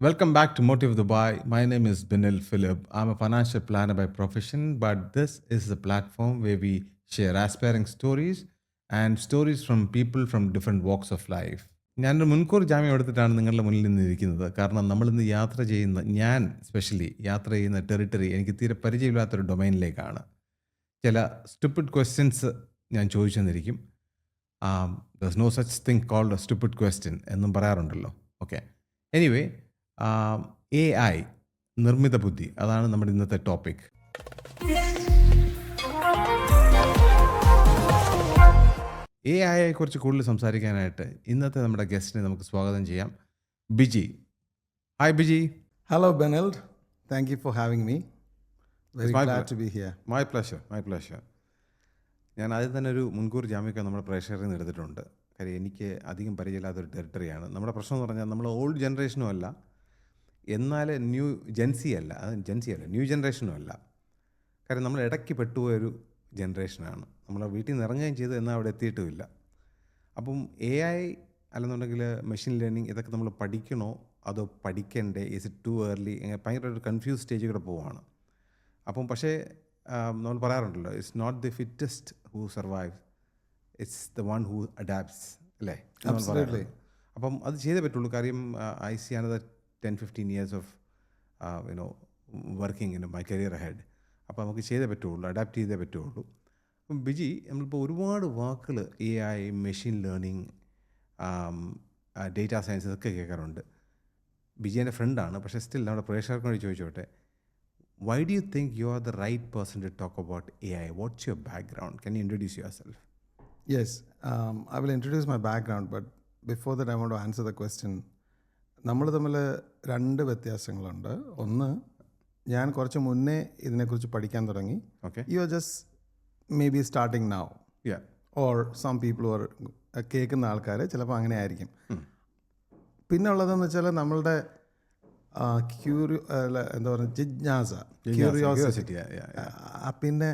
Welcome back to Motive Dubai. My name is Binil Philip. I'm a financial planner by profession, but this is the platform where we share aspiring stories and stories from people from different walks of life. ഞാനൊരു മുൻകൂർ ജാമ്യം എടുത്തിട്ടാണ് നിങ്ങളുടെ മുന്നിൽ നിന്ന് ഇരിക്കുന്നത്. കാരണം നമ്മളിന്ന് യാത്ര ചെയ്യുന്ന, ഞാൻ സ്പെഷ്യലി യാത്ര ചെയ്യുന്ന ടെറിട്ടറി എനിക്ക് തീരെ പരിചയമില്ലാത്തൊരു ഡൊമൈനിലേക്കാണ്. ചില സ്റ്റുപ്പിഡ് ക്വസ്റ്റ്യൻസ് ഞാൻ ചോദിച്ചു തന്നിരിക്കും. There's no such thing called a stupid question എന്നും പറയാറുണ്ടല്ലോ. ഓക്കെ, എനിവേ, എ ഐ, നിർമ്മിത ബുദ്ധി, അതാണ് നമ്മുടെ ഇന്നത്തെ ടോപ്പിക്. എ ഐയെ കുറിച്ച് കൂടുതൽ സംസാരിക്കാനായിട്ട് ഇന്നത്തെ നമ്മുടെ ഗസ്റ്റിനെ നമുക്ക് സ്വാഗതം ചെയ്യാം. Biji. Hi Biji. Hello, Benald. Thank you for having me. Very my glad ple- to be here. My pleasure. ഞാൻ ആദ്യം തന്നെ ഒരു മുൻകൂർ ജാമ്യമൊക്കെ നമ്മുടെ പ്രേക്ഷകരിൽ നിന്ന് എടുത്തിട്ടുണ്ട്. കാര്യം എനിക്ക് അധികം പരിചയമില്ലാത്തൊരു ടെറിട്ടറിയാണ്. നമ്മുടെ പ്രശ്നം എന്ന് പറഞ്ഞാൽ നമ്മൾ ഓൾഡ് ജനറേഷനും അല്ല, എന്നാൽ ന്യൂ ന്യൂ ജനറേഷനും അല്ല. കാര്യം നമ്മൾ ഇടയ്ക്ക് പെട്ടുപോയൊരു ജനറേഷനാണ്. നമ്മൾ വീട്ടിൽ നിന്ന് ഇറങ്ങുകയും ചെയ്ത് എന്നാൽ അവിടെ എത്തിയിട്ടുമില്ല. അപ്പം എ ഐ അല്ലെന്നുണ്ടെങ്കിൽ മെഷീൻ ലേണിംഗ് ഇതൊക്കെ നമ്മൾ പഠിക്കണോ അതോ പഠിക്കണ്ടേ, ഈസ് ഇറ്റ് ടു ഏർലി, ഭയങ്കര ഒരു കൺഫ്യൂസ് സ്റ്റേജിൽ കൂടെ പോവുകയാണ്. അപ്പം പക്ഷേ നമ്മൾ പറയാറുണ്ടല്ലോ, it's not the fittest who survive, it's the one who adapts, അല്ലേ? Absolutely. അപ്പം അത് ചെയ്തേ പറ്റുള്ളൂ. കാര്യം I see another 10-15 years of working in my career ahead. അപ്പോൾ നമുക്ക് ചെയ്തേ പറ്റുള്ളൂ, അഡാപ്റ്റ് ചെയ്തേ പറ്റുള്ളൂ. അപ്പം ബിജി, നമ്മളിപ്പോൾ ഒരുപാട് വാക്കുകൾ A I, machine learning, data science ഇതൊക്കെ കേൾക്കാറുണ്ട്. ബിജി എൻ്റെ ഫ്രണ്ടാണ്, പക്ഷേ സ്റ്റിൽ നമ്മുടെ പ്രേക്ഷകർക്ക് വേണ്ടി ചോദിച്ചോട്ടെ, why do you think you are the right person to talk about AI? What's your background? Can you introduce yourself? Yes, I will introduce my background, but before that, I want to answer the question. നമ്മൾ തമ്മിൽ രണ്ട് വ്യത്യാസങ്ങളുണ്ട്. ഒന്ന്, ഞാൻ കുറച്ച് മുന്നേ ഇതിനെക്കുറിച്ച് പഠിക്കാൻ തുടങ്ങി. Okay. You are just may be starting now, Yeah. Or some people or കേൾക്കുന്ന ആൾക്കാർ ചിലപ്പോൾ അങ്ങനെ ആയിരിക്കും. പിന്നെ ഉള്ളതെന്ന് വെച്ചാൽ നമ്മളുടെ എന്താ പറയുക, ജിജ്ഞാസ, ക്യൂരിയോസിറ്റി, Yeah, yeah, yeah. പിന്നെ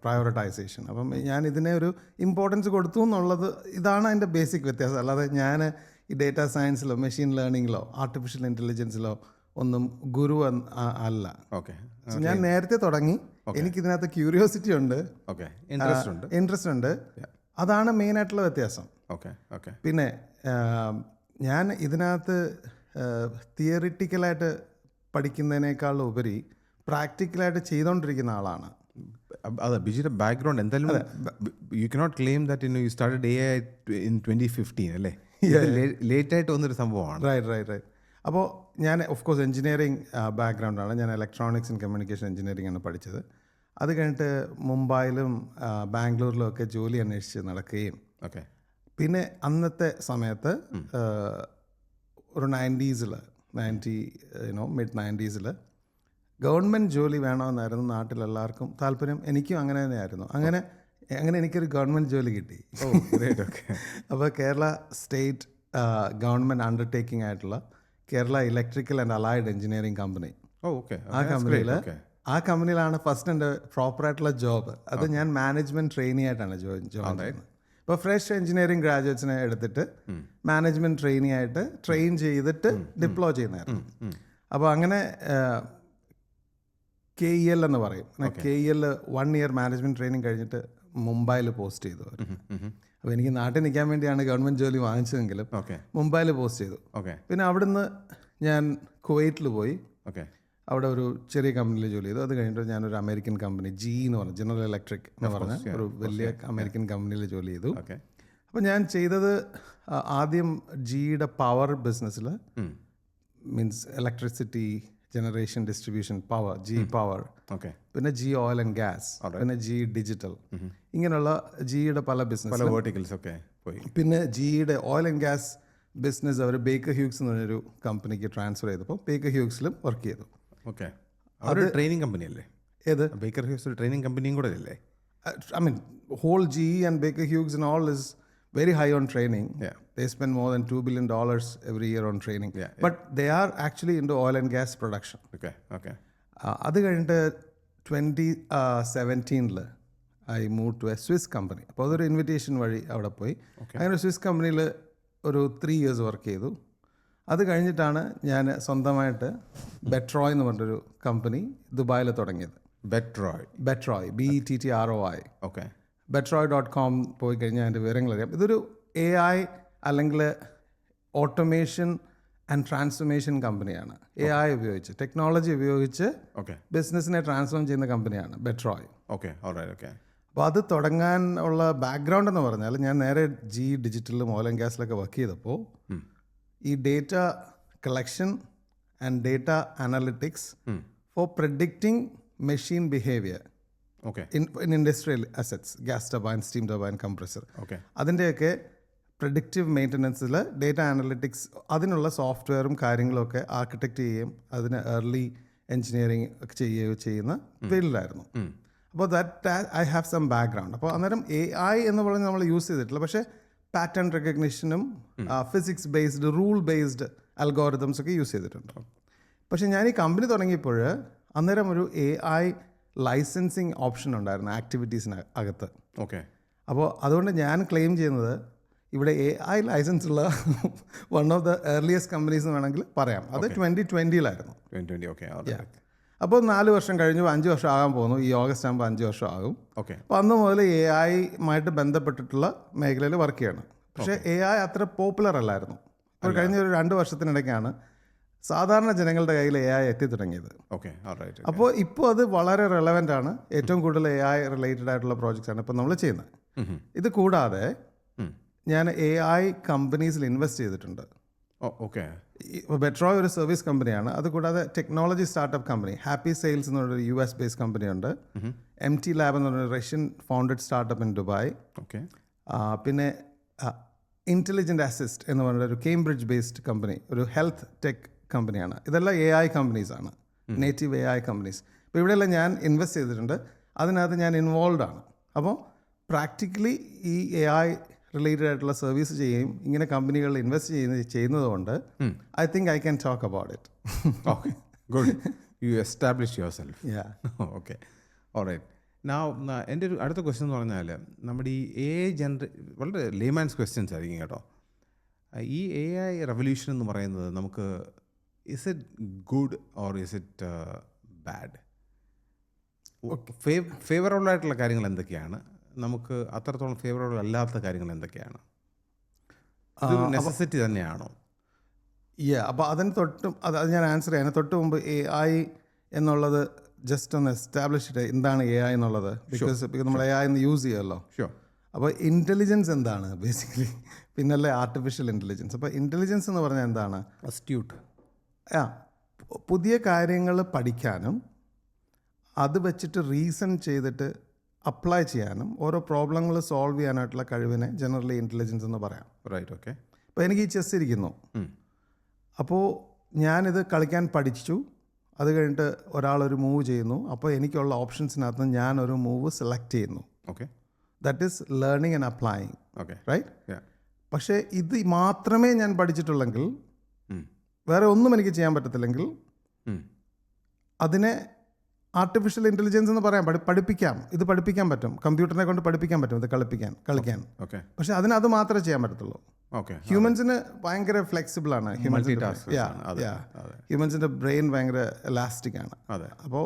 പ്രയോറിറ്റൈസേഷൻ. അപ്പം ഞാൻ ഇതിനെ ഒരു ഇമ്പോർട്ടൻസ് കൊടുത്തു എന്നുള്ളത്, ഇതാണ് അതിൻ്റെ ബേസിക് വ്യത്യാസം. അല്ലാതെ ഞാൻ ഈ ഡേറ്റാ സയൻസിലോ മെഷീൻ ലേണിങ്ങിലോ ആർട്ടിഫിഷ്യൽ ഇൻ്റലിജൻസിലോ ഒന്നും ഗുരു അല്ല. Okay. So ഞാൻ നേരത്തെ തുടങ്ങി, എനിക്കിതിനകത്ത് ക്യൂരിയോസിറ്റി ഉണ്ട്, Okay. Interest ഉണ്ട്. ഉണ്ട്. അതാണ് മെയിനായിട്ടുള്ള വ്യത്യാസം. Okay. Okay. പിന്നെ ഞാൻ ഇതിനകത്ത് തിയറിറ്റിക്കലായിട്ട് പഠിക്കുന്നതിനേക്കാൾ ഉപരി പ്രാക്ടിക്കലായിട്ട് ചെയ്തുകൊണ്ടിരിക്കുന്ന ആളാണ്. അതെ, ബിജിയുടെ ബാക്ക്ഗ്രൗണ്ട് എന്തായാലും you cannot claim that you started A I in 2015, അല്ലേ? ലേറ്റ് ആയിട്ട് വന്നൊരു സംഭവമാണ്. റൈറ്റ്. അപ്പോൾ ഞാൻ ഓഫ് കോഴ്സ് എഞ്ചിനീയറിംഗ് ബാക്ക്ഗ്രൗണ്ടാണ്. ഞാൻ ഇലക്ട്രോണിക്സ് ആൻഡ് കമ്മ്യൂണിക്കേഷൻ എഞ്ചിനീയറിംഗ് ആണ് പഠിച്ചത്. അത് കഴിഞ്ഞിട്ട് മുംബൈയിലും ബാംഗ്ലൂരിലും ഒക്കെ ജോലി അന്വേഷിച്ച് നടക്കുകയും, Okay. പിന്നെ അന്നത്തെ സമയത്ത് ഒരു മിഡ് 90s ഗവൺമെൻറ് ജോലി വേണമെന്നായിരുന്നു നാട്ടിലെല്ലാവർക്കും താല്പര്യം. എനിക്കും അങ്ങനെ തന്നെയായിരുന്നു. അങ്ങനെ എനിക്കൊരു ഗവൺമെൻറ് ജോലി കിട്ടി. അപ്പോൾ കേരള സ്റ്റേറ്റ് ഗവൺമെൻറ് അണ്ടർടേക്കിംഗ് ആയിട്ടുള്ള Kerala electrical and allied engineering company, ആ കമ്പനിയിലാണ് ഫസ്റ്റ് എൻ്റെ പ്രോപ്പറായിട്ടുള്ള ജോബ്. അത് ഞാൻ മാനേജ്മെൻറ്റ് ട്രെയിനി ആയിട്ടാണ് ജോയിൻ ചെയ്യുന്നത്. ഇപ്പോൾ ഫ്രഷ് എഞ്ചിനീയറിംഗ് ഗ്രാജുവേറ്റ്സിനെ എടുത്തിട്ട് മാനേജ്മെൻറ്റ് ട്രെയിനി ആയിട്ട് ട്രെയിൻ ചെയ്തിട്ട് ഡിപ്ലോ ചെയ്യുന്നതായിരുന്നു. അപ്പോൾ അങ്ങനെ KEL എന്ന് പറയും. KEL 1 year മാനേജ്മെൻറ്റ് ട്രെയിനിങ് കഴിഞ്ഞിട്ട് മുംബൈയിൽ പോസ്റ്റ് ചെയ്തു അവർ. അപ്പോൾ എനിക്ക് നാട്ടിൽ നിൽക്കാൻ വേണ്ടിയാണ് ഗവൺമെൻറ് ജോലി വാങ്ങിച്ചതെങ്കിലും മുംബൈയിൽ പോസ്റ്റ് ചെയ്തു. പിന്നെ അവിടുന്ന് ഞാൻ കുവൈറ്റിൽ പോയി. അവിടെ ഒരു ചെറിയ കമ്പനിയിൽ ജോലി ചെയ്തു. അത് കഴിഞ്ഞിട്ട് ഞാനൊരു അമേരിക്കൻ കമ്പനി, GE എന്ന് പറഞ്ഞു, ജനറൽ ഇലക്ട്രിക് എന്ന് പറഞ്ഞ ഒരു വലിയ അമേരിക്കൻ കമ്പനിയിൽ ജോലി ചെയ്തു. അപ്പോൾ ഞാൻ ചെയ്തത് ആദ്യം GEയുടെ പവർ ബിസിനസ്സിൽ, means electricity generation, distribution, power, GE power, പിന്നെ GE ഓയിൽ ആൻഡ് ഗ്യാസ്, പിന്നെ GE ഡിജിറ്റൽ, ഇങ്ങനെയുള്ള GEയുടെ പല ബിസിനസ് വേർട്ടിക്കൽസ് ഒക്കെ പോയി. പിന്നെ GEയുടെ ഓയിൽ ആൻഡ് ഗ്യാസ് ബിസിനസ് അവർ ബേക്കർ ഹ്യൂഗ്സ് എന്ന് പറഞ്ഞൊരു കമ്പനിക്ക് ട്രാൻസ്ഫർ ചെയ്തപ്പോൾ ബേക്കർ ഹ്യൂഗ്സിലും വർക്ക് ചെയ്തു. അത് ട്രെയിനിങ് കമ്പനി അല്ലേ? ഏത്? ബേക്കർ ഹ്യൂഗ്സ് ട്രെയിനിങ് കമ്പനിയും കൂടെ അല്ലേ? I mean, whole GE and Baker Hughes and all is very high on training. Yeah. They spend more than $2 billion every year on training. Yeah. But they are actually into oil and gas production. Okay. അത് കഴിഞ്ഞിട്ട് 2017 I moved to a Swiss company. അപ്പോൾ അതൊരു invitation വഴി അവിടെ പോയി. അങ്ങനെ Swiss കമ്പനിയിൽ ഒരു 3 years വർക്ക് ചെയ്തു. അത് കഴിഞ്ഞിട്ടാണ് ഞാൻ സ്വന്തമായിട്ട് ബെട്രോയ് എന്ന് പറഞ്ഞൊരു കമ്പനി ദുബായിൽ തുടങ്ങിയത്. ബെട്രോയ് BETTROI. ഓക്കെ. betroy.com പോയി കഴിഞ്ഞാൽ അതിൻ്റെ വിവരങ്ങളറിയാം. ഇതൊരു AI അല്ലെങ്കിൽ ഓട്ടോമേഷൻ ആൻഡ് ട്രാൻസ്ഫോർമേഷൻ കമ്പനിയാണ്. AI ഉപയോഗിച്ച്, ടെക്നോളജി ഉപയോഗിച്ച് ബിസിനസ്സിനെ ട്രാൻസ്ഫോം ചെയ്യുന്ന കമ്പനിയാണ് ബെട്രോയ്. ഓക്കെ. ഓക്കെ. അപ്പോൾ അത് തുടങ്ങാൻ ഉള്ള ബാക്ക്ഗ്രൗണ്ട് എന്ന് പറഞ്ഞാൽ, ഞാൻ നേരെ GE ഡിജിറ്റലിലും ഓയിൽ ആൻഡ് ഗ്യാസിലൊക്കെ വർക്ക് ചെയ്തപ്പോൾ ഈ data collection and data analytics for predicting machine behaviour in industrial assets, gas turbine, steam turbine, compressor, അതിൻ്റെയൊക്കെ പ്രെഡിക്റ്റീവ് മെയിൻ്റനൻസിൽ ഡേറ്റ അനലിറ്റിക്സ്, അതിനുള്ള സോഫ്റ്റ്വെയറും കാര്യങ്ങളൊക്കെ ആർക്കിടെക്റ്റ് ചെയ്യുകയും അതിന് ഏർലി എൻജിനീയറിങ് ഒക്കെ ചെയ്യുകയോ ചെയ്യുന്ന ഫീൽഡിലായിരുന്നു. അപ്പോൾ that I have some background. അപ്പോൾ അന്നേരം AI എന്ന് പറഞ്ഞ് നമ്മൾ യൂസ് ചെയ്തിട്ടില്ല, പക്ഷേ പാറ്റേൺ റെക്കഗ്നിഷനും physics based, rule based algorithms ഒക്കെ യൂസ് ചെയ്തിട്ടുണ്ട്. പക്ഷേ ഞാൻ ഈ കമ്പനി തുടങ്ങിയപ്പോൾ അന്നേരം ഒരു AI ലൈസൻസിങ് ഓപ്ഷൻ ഉണ്ടായിരുന്നു ആക്ടിവിറ്റീസിന് അകത്ത്. ഓക്കെ. അപ്പോൾ അതുകൊണ്ട് ഞാൻ ക്ലെയിം ചെയ്യുന്നത് ഇവിടെ AI ലൈസൻസ് ഉള്ള one of the earliest companies എന്ന് വേണമെങ്കിൽ പറയാം. അത് 2020-ലായിരുന്നു. അപ്പോൾ 4 വർഷം കഴിഞ്ഞു, 5 വർഷം ആകാൻ പോകുന്നു. ഈ ഓഗസ്റ്റ് ആകുമ്പോൾ 5 വർഷം ആകും. അപ്പോൾ അന്ന് മുതൽ AI-യുമായിട്ട് ബന്ധപ്പെട്ടിട്ടുള്ള മേഖലയിൽ വർക്ക് ചെയ്യണം. പക്ഷേ AI അത്ര പോപ്പുലർ അല്ലായിരുന്നു. അപ്പോൾ കഴിഞ്ഞ ഒരു 2 വർഷത്തിനിടയ്ക്കാണ് സാധാരണ ജനങ്ങളുടെ കയ്യിൽ AI എത്തി തുടങ്ങിയത്. അപ്പോൾ ഇപ്പോൾ അത് വളരെ റെലവൻ്റ് ആണ്. ഏറ്റവും കൂടുതൽ AI റിലേറ്റഡ് ആയിട്ടുള്ള പ്രോജക്റ്റ്സ് ആണ് ഇപ്പോൾ നമ്മൾ ചെയ്യുന്നത്. ഇത് കൂടാതെ ഞാൻ AI കമ്പനീസിൽ ഇൻവെസ്റ്റ് ചെയ്തിട്ടുണ്ട്. ഓക്കെ. ബെട്രോയ് ഒരു സർവീസ് കമ്പനിയാണ്. അതുകൂടാതെ technology startup company happy sales എന്ന് പറഞ്ഞൊരു US ബേസ്ഡ് കമ്പനിയുണ്ട്. MT ലാബ് എന്ന് പറഞ്ഞൊരു Russian founded startup in Dubai. പിന്നെ ഇൻ്റലിജൻ്റ് അസിസ്റ്റ് എന്ന് പറഞ്ഞൊരു കേംബ്രിഡ്ജ് ബേസ്ഡ് കമ്പനി, ഒരു ഹെൽത്ത് ടെക് കമ്പനിയാണ്. ഇതെല്ലാം AI കമ്പനീസാണ്, നേറ്റീവ് AI കമ്പനീസ്. അപ്പോൾ ഇവിടെയെല്ലാം ഞാൻ ഇൻവെസ്റ്റ് ചെയ്തിട്ടുണ്ട്. അതിനകത്ത് ഞാൻ ഇൻവോൾവ് ആണ്. അപ്പോൾ പ്രാക്ടിക്കലി ഈ AI റിലേറ്റഡ് ആയിട്ടുള്ള സർവീസ് ചെയ്യുകയും ഇങ്ങനെ കമ്പനികളിൽ ഇൻവെസ്റ്റ് ചെയ്യുന്നത് കൊണ്ട് I think I can talk about it. Okay, good. You establish yourself. Okay, alright. എൻ്റെ ഒരു അടുത്ത ക്വസ്റ്റ്യൻ എന്ന് പറഞ്ഞാൽ, നമ്മുടെ ഈ AI വളരെ ലേമാൻസ് ക്വസ്റ്റ്യൻസ് ആയിരിക്കും കേട്ടോ. ഈ AI റെവല്യൂഷൻ എന്ന് പറയുന്നത് നമുക്ക് is it good or is it bad? Favourable ആയിട്ടുള്ള കാര്യങ്ങൾ എന്തൊക്കെയാണ്, നമുക്ക് അത്രത്തോളം ഫേവറബിൾ അല്ലാത്ത കാര്യങ്ങൾ എന്തൊക്കെയാണ്? നെസസിറ്റി തന്നെയാണോ? അപ്പോൾ അത് ഞാൻ ആൻസർ ചെയ്യാൻ തൊട്ട് മുമ്പ് AI എന്നുള്ളത് ജസ്റ്റ് ഒന്ന് എസ്റ്റാബ്ലിഷ് ചെയ്ത് എന്താണ് AI എന്നുള്ളത്. ബിക്കോസ് നമ്മൾ AI എന്ന് യൂസ് ചെയ്യുമല്ലോ. അപ്പോൾ ഇൻ്റലിജൻസ് എന്താണ് ബേസിക്കലി, പിന്നല്ലേ ആർട്ടിഫിഷ്യൽ ഇൻ്റലിജൻസ്. അപ്പോൾ ഇൻ്റലിജൻസ് എന്ന് പറഞ്ഞാൽ എന്താണ്? അസ്റ്റ്യൂട്ട്. പുതിയ കാര്യങ്ങൾ പഠിക്കാനും അത് വെച്ചിട്ട് റീസൺ ചെയ്തിട്ട് അപ്ലൈ ചെയ്യാനും ഓരോ പ്രോബ്ലങ്ങൾ സോൾവ് ചെയ്യാനായിട്ടുള്ള കഴിവിനെ ജനറലി ഇൻ്റലിജൻസ് എന്ന് പറയാം. റൈറ്റ്. ഓക്കെ. ഇപ്പോൾ എനിക്ക് ഈ ചെസ് ഇരിക്കുന്നു. അപ്പോൾ ഞാനിത് കളിക്കാൻ പഠിച്ചു. അത് കഴിഞ്ഞിട്ട് ഒരാളൊരു മൂവ് ചെയ്യുന്നു. അപ്പോൾ എനിക്കുള്ള ഓപ്ഷൻസിനകത്ത് ഞാനൊരു മൂവ് സെലക്ട് ചെയ്യുന്നു. Okay. That is learning and applying. Okay, right. പക്ഷേ ഇത് മാത്രമേ ഞാൻ പഠിച്ചിട്ടുള്ളെങ്കിൽ, വേറെ ഒന്നും എനിക്ക് ചെയ്യാൻ പറ്റത്തില്ലെങ്കിൽ, അതിനെ ആർട്ടിഫിഷ്യൽ ഇൻ്റലിജൻസ് എന്ന് പറയാം. പഠിപ്പിക്കാം, ഇത് പഠിപ്പിക്കാൻ പറ്റും, കമ്പ്യൂട്ടറിനെ കൊണ്ട് പഠിപ്പിക്കാൻ പറ്റും ഇത് കളിക്കാൻ. പക്ഷെ അത് മാത്രമേ ചെയ്യാൻ പറ്റത്തുള്ളൂ. ഹ്യൂമൻസിന് ഭയങ്കര ഫ്ലെക്സിബിൾ ആണ്. ഹ്യൂമൻസിൻ്റെ ബ്രെയിൻ ഭയങ്കര എലാസ്റ്റിക് ആണ്. അപ്പോൾ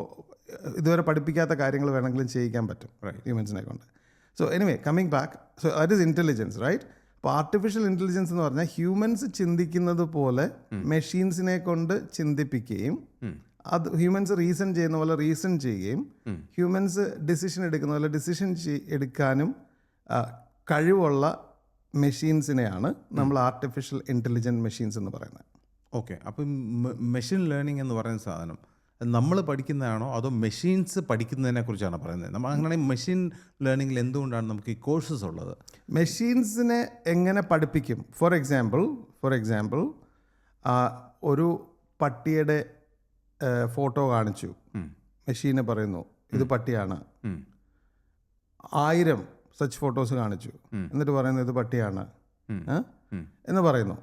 ഇതുവരെ പഠിപ്പിക്കാത്ത കാര്യങ്ങൾ വേണമെങ്കിലും ചെയ്യിക്കാൻ പറ്റും ഹ്യൂമൻസിനെ കൊണ്ട്. So anyway, coming back, so that is intelligence, right. അപ്പോൾ ആർട്ടിഫിഷ്യൽ ഇൻ്റലിജൻസ് എന്ന് പറഞ്ഞാൽ ഹ്യൂമൻസ് ചിന്തിക്കുന്നത് പോലെ മെഷീൻസിനെ കൊണ്ട് ചിന്തിപ്പിക്കുകയും അത് ഹ്യൂമൻസ് റീസൺ ചെയ്യുന്ന പോലെ റീസൺ ചെയ്യുകയും ഹ്യൂമൻസ് ഡിസിഷൻ എടുക്കുന്ന പോലെ ഡിസിഷൻ എടുക്കാനും കഴിവുള്ള മെഷീൻസിനെയാണ് നമ്മൾ ആർട്ടിഫിഷ്യൽ ഇൻ്റലിജൻറ്റ് മെഷീൻസ് എന്ന് പറയുന്നത്. ഓക്കെ. അപ്പം മെഷീൻ ലേണിംഗ് എന്ന് പറയുന്ന സാധനം നമ്മൾ പഠിക്കുന്നതാണോ അതോ മെഷീൻസ് പഠിക്കുന്നതിനെ കുറിച്ചാണ് പറയുന്നത്? നമ്മൾ അങ്ങനെ മെഷീൻ ലേണിങ്ങിൽ എന്തുകൊണ്ടാണ് നമുക്ക് ഈ കോഴ്സസ് ഉള്ളത്? മെഷീൻസിനെ എങ്ങനെ പഠിപ്പിക്കും? ഫോർ എക്സാമ്പിൾ ഒരു പട്ടിയുടെ ഫോട്ടോ കാണിച്ചു, മെഷീനെ പറയുന്നു ഇത് പട്ടിയാണ്. 1000 സച്ച് ഫോട്ടോസ് കാണിച്ചു, എന്നിട്ട് പറയുന്നു ഇത് പട്ടിയാണ് എന്ന് പറയുന്നു.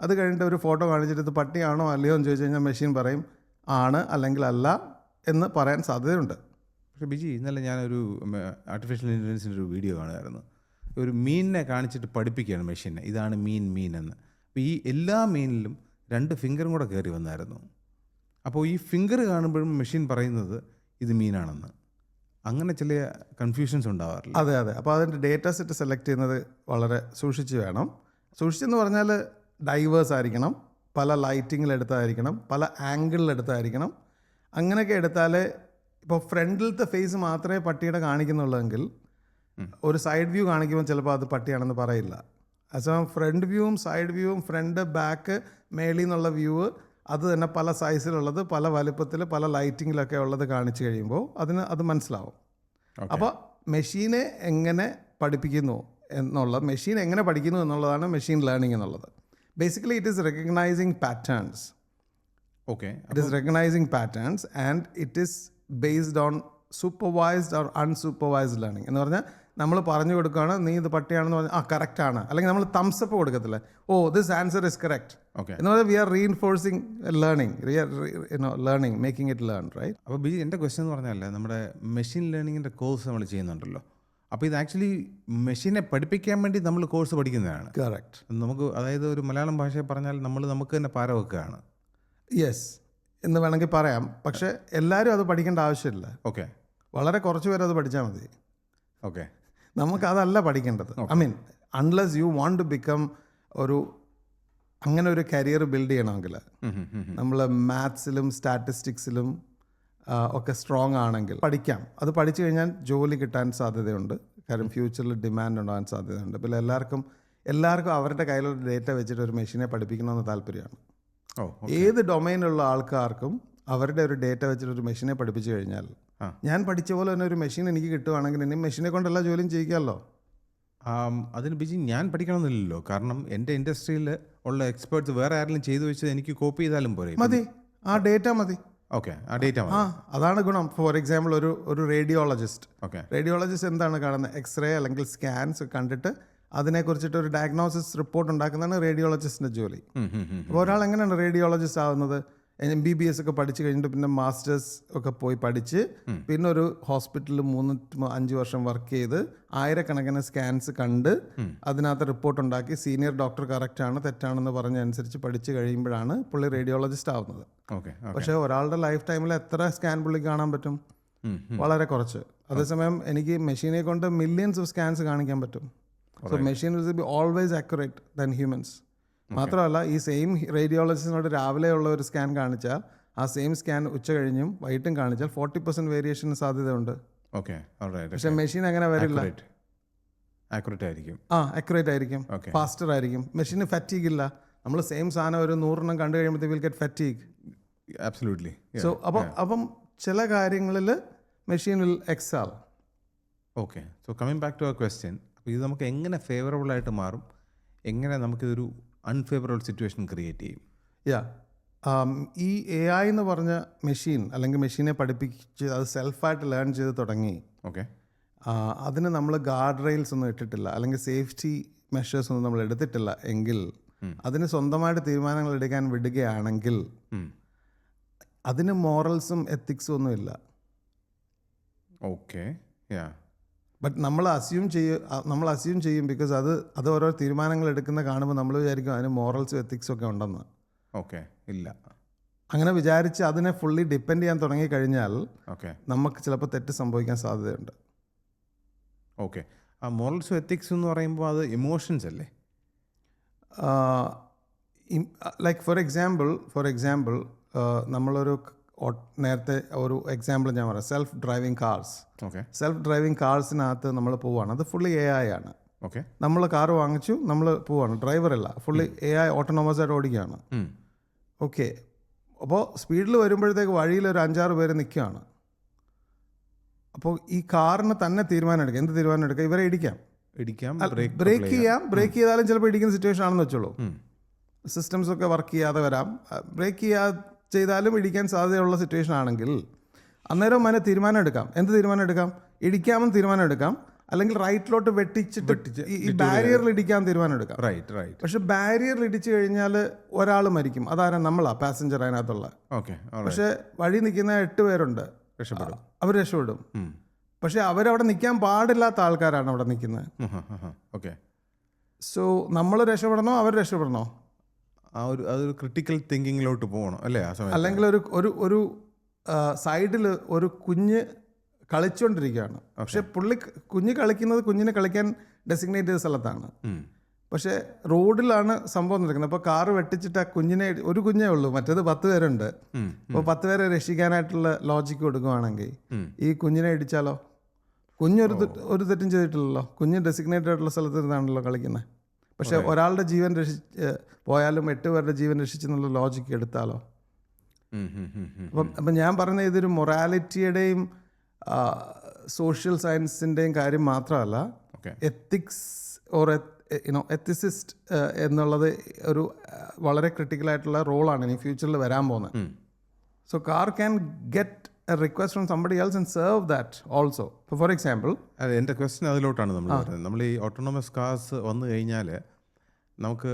അത് കഴിഞ്ഞിട്ട് ഒരു ഫോട്ടോ കാണിച്ചിട്ട് ഇത് പട്ടിയാണോ അല്ലയോ എന്ന് ചോദിച്ചു കഴിഞ്ഞാൽ മെഷീൻ പറയും ആണ് അല്ലെങ്കിൽ അല്ല എന്ന് പറയാൻ സാധ്യതയുണ്ട്. പക്ഷേ ബിജി, ഇന്നലെ ഞാനൊരു ആർട്ടിഫിഷ്യൽ ഇൻ്റലിജൻസിൻ്റെ ഒരു വീഡിയോ കാണുമായിരുന്നു. ഒരു മീനിനെ കാണിച്ചിട്ട് പഠിപ്പിക്കുകയാണ് മെഷീനെ, ഇതാണ് മീൻ എന്ന്. അപ്പോൾ ഈ എല്ലാ മീനിലും 2 ഫിംഗറും കൂടെ കയറി വന്നായിരുന്നു. അപ്പോൾ ഈ ഫിംഗർ കാണുമ്പോഴും മെഷീൻ പറയുന്നത് ഇത് മീനാണെന്ന്. അങ്ങനെ ചില കൺഫ്യൂഷൻസ് ഉണ്ടാവാറില്ല. അതെ അതെ. അപ്പോൾ അതിൻ്റെ ഡേറ്റ സെറ്റ് സെലക്ട് ചെയ്യുന്നത് വളരെ സൂക്ഷിച്ച് വേണം. സൂക്ഷിച്ചെന്ന് പറഞ്ഞാൽ ഡൈവേഴ്സ് ആയിരിക്കണം, പല ലൈറ്റിങ്ങിലെടുത്തായിരിക്കണം, പല ആംഗിളിലെടുത്തായിരിക്കണം. അങ്ങനെയൊക്കെ എടുത്താലേ, ഇപ്പോൾ ഫ്രണ്ടിലത്തെ ഫേസ് മാത്രമേ പട്ടിയുടെ കാണിക്കുന്നുള്ളെങ്കിൽ ഒരു സൈഡ് വ്യൂ കാണിക്കുമ്പോൾ ചിലപ്പോൾ അത് പട്ടിയാണെന്ന് പറയില്ല. അതേസമയം ഫ്രണ്ട് വ്യൂവും സൈഡ് വ്യൂവും ഫ്രണ്ട് ബാക്ക് മേളിൽ നിന്നുള്ള വ്യൂ അത് തന്നെ പല സൈസിലുള്ളത്, പല വലുപ്പത്തിൽ, പല ലൈറ്റിങ്ങിലൊക്കെ ഉള്ളത് കാണിച്ചു കഴിയുമ്പോൾ അത് മനസ്സിലാവും. അപ്പോൾ മെഷീനെ എങ്ങനെ പഠിപ്പിക്കുന്നു മെഷീൻ എങ്ങനെ പഠിക്കുന്നു എന്നുള്ളതാണ് മെഷീൻ ലേണിംഗ് എന്നുള്ളത്. Basically it is recognising patterns. Okay, it is recognising patterns and it is based on supervised or unsupervised learning. എന്ന് പറഞ്ഞാൽ നമ്മൾ പറഞ്ഞു കൊടുക്കുകയാണ്, നീ ഇത് പട്ടിയാണെന്ന് പറഞ്ഞാൽ കറക്റ്റാണ്, അല്ലെങ്കിൽ നമ്മൾ തംസപ്പ് കൊടുക്കത്തില്ല, ദിസ് ആൻസർ ഇസ് കറക്റ്റ് എന്ന് പറഞ്ഞാൽ we are reinforcing learning, learning, making it learn, right? അപ്പോൾ ബിജി, എൻ്റെ ക്വസ്റ്റ്യൻ എന്ന് പറഞ്ഞാൽ നമ്മുടെ മെഷീൻ ലേണിങ്ങിൻ്റെ കോഴ്സ് നമ്മൾ ചെയ്യുന്നുണ്ടല്ലോ. അപ്പോൾ ഇത് ആക്ച്വലി മെഷീനെ പഠിപ്പിക്കാൻ വേണ്ടി നമ്മൾ കോഴ്സ് പഠിക്കുന്നതാണ്. കറക്റ്റ്. നമുക്ക്, അതായത് ഒരു മലയാളം ഭാഷയിൽ പറഞ്ഞാൽ നമുക്ക് തന്നെ പാര വെക്കുകയാണ്. യെസ് എന്ന് വേണമെങ്കിൽ പറയാം. പക്ഷേ എല്ലാവരും അത് പഠിക്കേണ്ട ആവശ്യമില്ല. ഓക്കെ, വളരെ കുറച്ച് പേര് അത് പഠിച്ചാൽ മതി. ഓക്കെ, നമുക്കതല്ല പഠിക്കേണ്ടത്. I mean unless you want to become അങ്ങനെ ഒരു കരിയർ ബിൽഡ് ചെയ്യണമെങ്കിൽ നമ്മൾ മാത്സിലും സ്റ്റാറ്റിസ്റ്റിക്സിലും ഒക്കെ സ്ട്രോങ് ആണെങ്കിൽ പഠിക്കാം. അത് പഠിച്ചു കഴിഞ്ഞാൽ ജോലി കിട്ടാൻ സാധ്യതയുണ്ട്. കാര്യം ഫ്യൂച്ചറിൽ ഡിമാൻഡ് ഉണ്ടാകാൻ സാധ്യതയുണ്ട്. പിന്നെ എല്ലാവർക്കും അവരുടെ കയ്യിലുള്ള ഡേറ്റ വെച്ചിട്ട് ഒരു മെഷീനെ പഠിപ്പിക്കണമെന്ന് താല്പര്യമാണ്. ഏത് ഡൊമൈനിലുള്ള ആൾക്കാർക്കും അവരുടെ ഒരു ഡേറ്റ വെച്ചിട്ട് ഒരു മെഷീനെ പഠിപ്പിച്ചു കഴിഞ്ഞാൽ, ഞാൻ പഠിച്ച പോലെ തന്നെ ഒരു മെഷീൻ എനിക്ക് കിട്ടുവാണെങ്കിൽ ഇനി മെഷീനെ കൊണ്ട് എല്ലാ ജോലിയും ചെയ്യിക്കാമല്ലോ. അതിന് ബിജി ഞാൻ പഠിക്കണമെന്നില്ലല്ലോ. കാരണം എൻ്റെ ഇൻഡസ്ട്രിയിൽ ഉള്ള എക്സ്പേർട്സ് വേറെ ആരെങ്കിലും ചെയ്തു വെച്ചത് എനിക്ക് കോപ്പി ചെയ്താലും പോരെ. മതി, ആ ഡേറ്റ മതി. ഓക്കെ, ആ ഡേറ്റ അതാണ് ഗുണം. ഫോർ എക്സാമ്പിൾ ഒരു റേഡിയോളജിസ്റ്റ് എന്താണ് കാണുന്നത്? എക്സ്റേ അല്ലെങ്കിൽ സ്കാൻസ് കണ്ടിട്ട് അതിനെക്കുറിച്ചിട്ട് ഒരു ഡയഗ്നോസിസ് റിപ്പോർട്ട് ഉണ്ടാക്കുന്നതാണ് റേഡിയോളജിസ്റ്റിൻ്റെ ജോലി. അപ്പോൾ ഒരാൾ എങ്ങനെയാണ് റേഡിയോളജിസ്റ്റ് ആവുന്നത്? MBBS ഒക്കെ പഠിച്ചു കഴിഞ്ഞിട്ട് പിന്നെ മാസ്റ്റേഴ്സ് ഒക്കെ പോയി പഠിച്ച് പിന്നെ ഒരു ഹോസ്പിറ്റലിൽ 3-5 വർഷം വർക്ക് ചെയ്ത് ആയിരക്കണക്കിന് സ്കാൻസ് കണ്ട് അതിനകത്ത് റിപ്പോർട്ട് ഉണ്ടാക്കി സീനിയർ ഡോക്ടർ കറക്റ്റാണ് തെറ്റാണെന്ന് പറഞ്ഞനുസരിച്ച് പഠിച്ചു കഴിയുമ്പോഴാണ് പുള്ളി റേഡിയോളജിസ്റ്റ് ആവുന്നത്. പക്ഷേ ഒരാളുടെ ലൈഫ് ടൈമിൽ എത്ര സ്കാൻ പുള്ളി കാണാൻ പറ്റും? വളരെ കുറച്ച്. അതേസമയം എനിക്ക് മെഷീനെ കൊണ്ട് മില്യൺസ് ഓഫ് സ്കാൻസ് കാണിക്കാൻ പറ്റും. So machine will be always accurate than humans. മാത്രമല്ല, ഈ സെയിം റേഡിയോളജിസ്റ്റിനോട് രാവിലെ ഉള്ള ഒരു സ്കാൻ കാണിച്ചാൽ ആ സെയിം സ്കാൻ ഉച്ച കഴിഞ്ഞും വൈകിട്ടും കാണിച്ചാൽ 40% വേരിയേഷന് സാധ്യതയുണ്ട്. പക്ഷെ മെഷീൻ അങ്ങനെ വരില്ല. ആക്യുറേറ്റ് ആയിരിക്കും. ആക്യുറേറ്റ് ആയിരിക്കും, ഫാസ്റ്റർ ആയിരിക്കും. മെഷീന് ഫാറ്റീഗ് ഇല്ല. നമ്മൾ സെയിം സാധനം ഒരു 100 കണ്ടു കഴിയുമ്പോൾ will get fatigue. Absolutely. So അപ്പം ചില കാര്യങ്ങളിൽ machine will excel. Okay, so coming back to our question, അപ്പോൾ ഇത് നമുക്ക് എങ്ങനെ ഫേവറബിൾ ആയിട്ട് മാറും? എങ്ങനെ നമുക്കിതൊരു അൺഫേവറബിൾ സിറ്റുവേഷൻ ക്രിയേറ്റ് ചെയ്യും? ഈ AI എന്ന് പറഞ്ഞ മെഷീൻ അല്ലെങ്കിൽ മെഷീനെ പഠിപ്പിച്ച് അത് സെൽഫായിട്ട് ലേൺ ചെയ്ത് തുടങ്ങി. ഓക്കെ, അതിന് നമ്മൾ ഗാർഡ് റെയിൽസ് ഒന്നും ഇട്ടിട്ടില്ല, അല്ലെങ്കിൽ സേഫ്റ്റി മെഷേഴ്സ് ഒന്നും നമ്മൾ എടുത്തിട്ടില്ല എങ്കിൽ, അതിന് സ്വന്തമായിട്ട് തീരുമാനങ്ങൾ എടുക്കാൻ വിടുകയാണെങ്കിൽ അതിന് മോറൽസും എത്തിക്സും ഒന്നുമില്ല. ഓക്കെ, ബട്ട് നമ്മൾ അസ്യൂം ചെയ്യും ബിക്കോസ് അത് ഓരോ തീരുമാനങ്ങൾ എടുക്കുന്ന കാണുമ്പോൾ നമ്മൾ വിചാരിക്കും അതിന് മോറൽസും എത്തിക്സും ഒക്കെ ഉണ്ടെന്ന്. ഓക്കെ, ഇല്ല. അങ്ങനെ വിചാരിച്ച് അതിനെ ഫുള്ളി ഡിപ്പെൻഡ് ചെയ്യാൻ തുടങ്ങിക്കഴിഞ്ഞാൽ നമുക്ക് ചിലപ്പോൾ തെറ്റ് സംഭവിക്കാൻ സാധ്യതയുണ്ട്. ഓക്കെ, ആ മോറൽസും എത്തിക്സ് എന്ന് പറയുമ്പോൾ അത് ഇമോഷൻസ് അല്ലേ? ലൈക്ക് ഫോർ എക്സാമ്പിൾ നമ്മളൊരു നേരത്തെ ഒരു എക്സാമ്പിൾ ഞാൻ പറയാം. സെൽഫ് ഡ്രൈവിംഗ് കാർസിനകത്ത് നമ്മൾ പോവുകയാണ്. അത് ഫുള്ളി AI ആണ്. ഓക്കെ, നമ്മൾ കാർ വാങ്ങിച്ചു, നമ്മൾ പോവാണ്, ഡ്രൈവറല്ല, ഫുള്ളി AI ഓട്ടോണമസ് ആയിട്ട് ഓടിക്കുകയാണ്. ഓക്കെ, അപ്പോൾ സ്പീഡിൽ വരുമ്പോഴത്തേക്ക് വഴിയിൽ ഒരു 5-6 പേര് നിൽക്കുകയാണ്. അപ്പോൾ ഈ കാറിന് തന്നെ തീരുമാനം എടുക്കാം. എന്ത് തീരുമാനം എടുക്കാം? ഇവരെ ഇടിക്കാം, ബ്രേക്ക് ചെയ്താലും ചിലപ്പോൾ ഇടിക്കുന്ന സിറ്റുവേഷൻ ആണെന്ന് വെച്ചോളൂ. സിസ്റ്റംസ് ഒക്കെ വർക്ക് ചെയ്യാതെ വരാം. ബ്രേക്ക് ചെയ്താലും ഇടിക്കാൻ സാധ്യതയുള്ള സിറ്റുവേഷൻ ആണെങ്കിൽ അന്നേരം അതിനെ തീരുമാനം എടുക്കാം. എന്ത് തീരുമാനം എടുക്കാം? ഇടിക്കാമെന്ന് തീരുമാനം എടുക്കാം, അല്ലെങ്കിൽ റൈറ്റിലോട്ട് വെട്ടിച്ചിട്ട് ഈ ബാരിയറിൽ ഇടിക്കാൻ തീരുമാനം എടുക്കാം. പക്ഷെ ബാരിയറിൽ ഇടിച്ചു കഴിഞ്ഞാൽ ഒരാൾ മരിക്കും. അതാരാ? നമ്മളാ പാസഞ്ചർ അതിനകത്തുള്ള. പക്ഷെ വഴി നിൽക്കുന്ന 8 പേരുണ്ട്, അവർ രക്ഷപ്പെടും. പക്ഷെ അവരവിടെ നിൽക്കാൻ പാടില്ലാത്ത ആൾക്കാരാണ് അവിടെ നിൽക്കുന്നത്. സോ നമ്മൾ രക്ഷപ്പെടണോ അവർ രക്ഷപ്പെടണോ? അതൊരു ക്രിട്ടിക്കൽ തിങ്കിങ്ങിലോട്ട് പോകണം അല്ലേ ആ സമയത്ത്? അല്ലെങ്കിൽ ഒരു സൈഡിൽ ഒരു കുഞ്ഞ് കളിച്ചുകൊണ്ടിരിക്കുകയാണ്, പക്ഷെ കുഞ്ഞ് കളിക്കുന്നത് കുഞ്ഞിനെ കളിക്കാൻ ഡെസിഗ്നേറ്റ് ചെയ്ത സ്ഥലത്താണ്. പക്ഷേ റോഡിലാണ് സംഭവം നടക്കുന്നത്. അപ്പോൾ കാറ് വെട്ടിച്ചിട്ട് ആ കുഞ്ഞിനെ, ഒരു കുഞ്ഞേ ഉള്ളൂ, മറ്റേത് 10 പേരുണ്ട്. അപ്പോൾ 10 പേരെ രക്ഷിക്കാനായിട്ടുള്ള ലോജിക്ക് കൊടുക്കുകയാണെങ്കിൽ ഈ കുഞ്ഞിനെ ഇടിച്ചാലോ? ഒരു തെറ്റും ചെയ്തിട്ടില്ലല്ലോ, കുഞ്ഞ് ഡെസിഗ്നേറ്റഡ് ആയിട്ടുള്ള സ്ഥലത്ത് നിന്നാണല്ലോ കളിക്കുന്നത്. പക്ഷെ ഒരാളുടെ ജീവൻ പോയാലും 8 പേരുടെ ജീവൻ രക്ഷിച്ചെന്നുള്ള ലോജിക്ക് എടുത്താലോ? അപ്പം ഞാൻ പറയുന്നത് ഇതൊരു മൊറാലിറ്റിയുടെയും സോഷ്യൽ സയൻസിൻ്റെയും കാര്യം മാത്രമല്ല, എത്തിക്സ് ഓർ എത്തിസിസ്റ്റ് എന്നുള്ളത് ഒരു വളരെ ക്രിട്ടിക്കലായിട്ടുള്ള റോളാണ് ഇനി ഫ്യൂച്ചറിൽ വരാൻ പോകുന്നത്. So car can get a request from somebody else and serve that also. For example, എൻ്റെ ക്വസ്റ്റ്യൻ അതിലോട്ടാണ് നമ്മൾ വരുന്നത്. നമ്മൾ ഈ ഓട്ടോണമസ് കാർസ് വന്നു കഴിഞ്ഞാൽ നമുക്ക്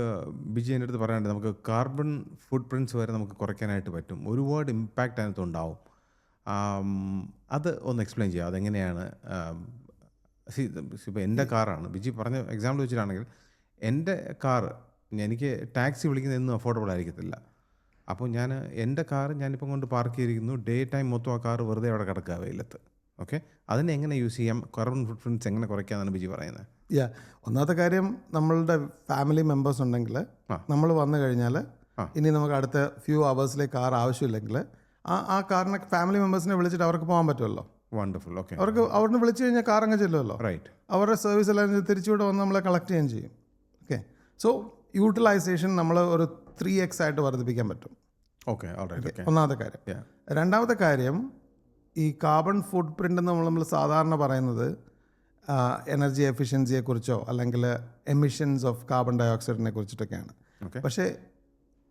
ബിജി എൻ്റെ അടുത്ത് പറയാനുണ്ട്, നമുക്ക് കാർബൺ ഫുട് പ്രിൻറ്റ്സ് വരെ നമുക്ക് കുറയ്ക്കാനായിട്ട് പറ്റും. ഒരുപാട് ഇമ്പാക്റ്റ് അതിനകത്ത് ഉണ്ടാവും. അത് ഒന്ന് എക്സ്പ്ലെയിൻ ചെയ്യാം, അതെങ്ങനെയാണ്? ഇപ്പോൾ എൻ്റെ കാറാണ്, ബിജി പറഞ്ഞ എക്സാമ്പിൾ വെച്ചിട്ടാണെങ്കിൽ എൻ്റെ കാറ് എനിക്ക് ടാക്സി വിളിക്കുന്നത് എന്നും അഫോർഡബിൾ ആയിരിക്കത്തില്ല. അപ്പോൾ എൻ്റെ കാറ് ഞാനിപ്പം കൊണ്ട് പാർക്ക് ചെയ്തിരിക്കുന്നു, ഡേ ടൈം മൊത്തം ആ കാറ് വെറുതെ അവിടെ കിടക്കുക വെയിലത്ത്. ഓക്കെ, അതിനെ എങ്ങനെ യൂസ് ചെയ്യാം, കാർബൺ ഫുട് പ്രിൻറ്റ്സ് എങ്ങനെ കുറയ്ക്കാമെന്നാണ് ബിജി പറയുന്നത്? ഒന്നാമത്തെ കാര്യം, നമ്മളുടെ ഫാമിലി മെമ്പേഴ്സ് ഉണ്ടെങ്കിൽ നമ്മൾ വന്നു കഴിഞ്ഞാൽ ഇനി നമുക്ക് അടുത്ത ഫ്യൂ അവേഴ്സിലേക്ക് കാർ ആവശ്യമില്ലെങ്കിൽ ആ കാറിനെ ഫാമിലി മെമ്പേഴ്സിനെ വിളിച്ചിട്ട് അവർക്ക് പോകാൻ പറ്റുമല്ലോ. വണ്ടർഫുൾ. ഓക്കെ, അവർക്ക് അവിടുന്ന് വിളിച്ചു കഴിഞ്ഞാൽ കാർ അങ്ങ് ചെല്ലുമല്ലോ. റൈറ്റ്. അവരുടെ സർവീസ് എല്ലാം തിരിച്ചുകൂടെ വന്ന് നമ്മളെ കളക്ട് ചെയ്യുകയും ചെയ്യും. ഓക്കെ, സോ യൂട്ടിലൈസേഷൻ നമ്മൾ ഒരു 3x ആയിട്ട് വർദ്ധിപ്പിക്കാൻ പറ്റും. ഓക്കെ, ഒന്നാമത്തെ കാര്യം. രണ്ടാമത്തെ കാര്യം, ഈ കാർബൺ ഫുട് പ്രിൻ്റ് നമ്മൾ സാധാരണ പറയുന്നത് എനർജി എഫിഷ്യൻസിയെക്കുറിച്ചോ അല്ലെങ്കിൽ എമിഷൻസ് ഓഫ് കാർബൺ ഡയോക്സൈഡിനെ കുറിച്ചിട്ടൊക്കെയാണ്. പക്ഷേ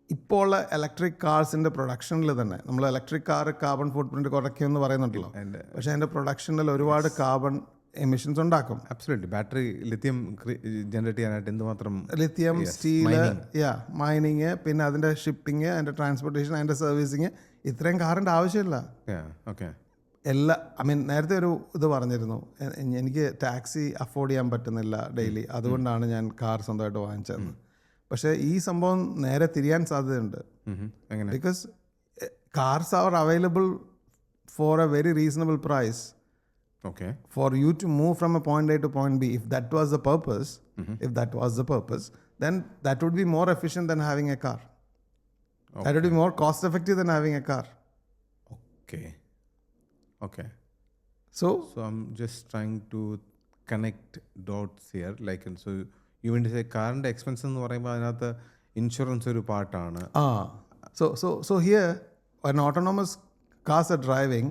ഇപ്പോൾ ഉള്ള ഇലക്ട്രിക് കാർസിൻ്റെ പ്രൊഡക്ഷനിൽ തന്നെ നമ്മൾ ഇലക്ട്രിക് കാർ കാർബൺ ഫുട് പ്രിൻ്റ് കുറയ്ക്കുമെന്ന് പറയുന്നുണ്ടല്ലോ, പക്ഷേ അതിൻ്റെ പ്രൊഡക്ഷനിൽ ഒരുപാട് കാർബൺ എമിഷൻസ് ഉണ്ടാക്കും. അബ്സല്യൂട്ട്ലി. ബാറ്ററി ലിഥിയം ജനറേറ്റ് ചെയ്യാനായിട്ട് എന്തുമാത്രം ലിഥിയം, സ്റ്റീല്, മൈനിങ്, പിന്നെ അതിൻ്റെ ഷിപ്പിങ്, അതിൻ്റെ ട്രാൻസ്പോർട്ടേഷൻ, അതിൻ്റെ സർവീസിങ്, ഇത്രയും കാറിൻ്റെ ആവശ്യമില്ല. നേരത്തെ ഒരു ഇത് പറഞ്ഞിരുന്നു, എനിക്ക് ടാക്സി അഫോർഡ് ചെയ്യാൻ പറ്റുന്നില്ല ഡെയിലി, അതുകൊണ്ടാണ് ഞാൻ കാർ സ്വന്തമായിട്ട് വാങ്ങിച്ചതെന്ന്. പക്ഷേ ഈ സംഭവം നേരെ തിരിയാൻ സാധ്യതയുണ്ട്. Because cars are available for a very reasonable price. Okay. For you to move from a point A to point B, if that was the purpose, then that would be more efficient than having a car. Okay. That would be more cost effective than having a car. Okay. So I'm just trying to connect dots here. Like, so you mean to say car and expense എന്ന് പറയുമ്പോൾ അതിനകത്ത് insurance ഒരു പാർട്ടാണ്. So here, an autonomous cars are driving,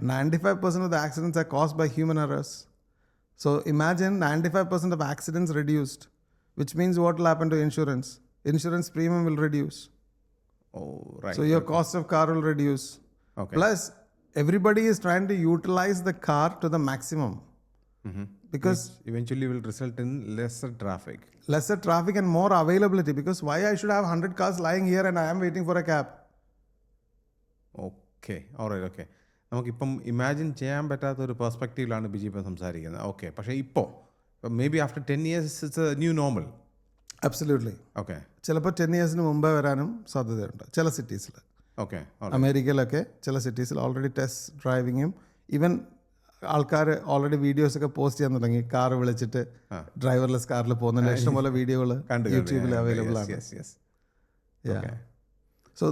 95% of the accidents are caused by human errors. So imagine 95% of accidents reduced, which means what will happen to insurance? Insurance premium will reduce. Oh, right. So your cost of car will reduce. Plus, everybody is trying to utilize the car to the maximum. Because which eventually will result in lesser traffic and more availability. Because why I should have 100 cars lying here and I am waiting for a cab? Okay, okay. നമുക്കിപ്പം imagine ചെയ്യാൻ പറ്റാത്ത ഒരു പെർസ്പെക്റ്റീവിലാണ് ബിജി ഇപ്പം സംസാരിക്കുന്നത്. Okay, പക്ഷേ ഇപ്പോൾ may be after 10 years it's A new normal. Absolutely. Okay, ചിലപ്പോൾ 10 yearsന് മുമ്പേ വരാനും സാധ്യതയുണ്ട് ചില സിറ്റീസിൽ. ഓക്കെ, അമേരിക്കയിലൊക്കെ ചില സിറ്റീസിൽ ഓൾറെഡി ടെസ്റ്റ് ഡ്രൈവിങ്ങും ഈവൻ ആൾക്കാർ ഓൾറെഡി വീഡിയോസൊക്കെ പോസ്റ്റ് ചെയ്യാൻ തുടങ്ങി, കാർ വിളിച്ചിട്ട് ഡ്രൈവർലെസ് കാറിൽ പോകുന്നതിൻ്റെ ഇഷ്ടംപോലെ വീഡിയോകൾ യൂട്യൂബിൽ അവൈലബിൾ ആണ്. സോ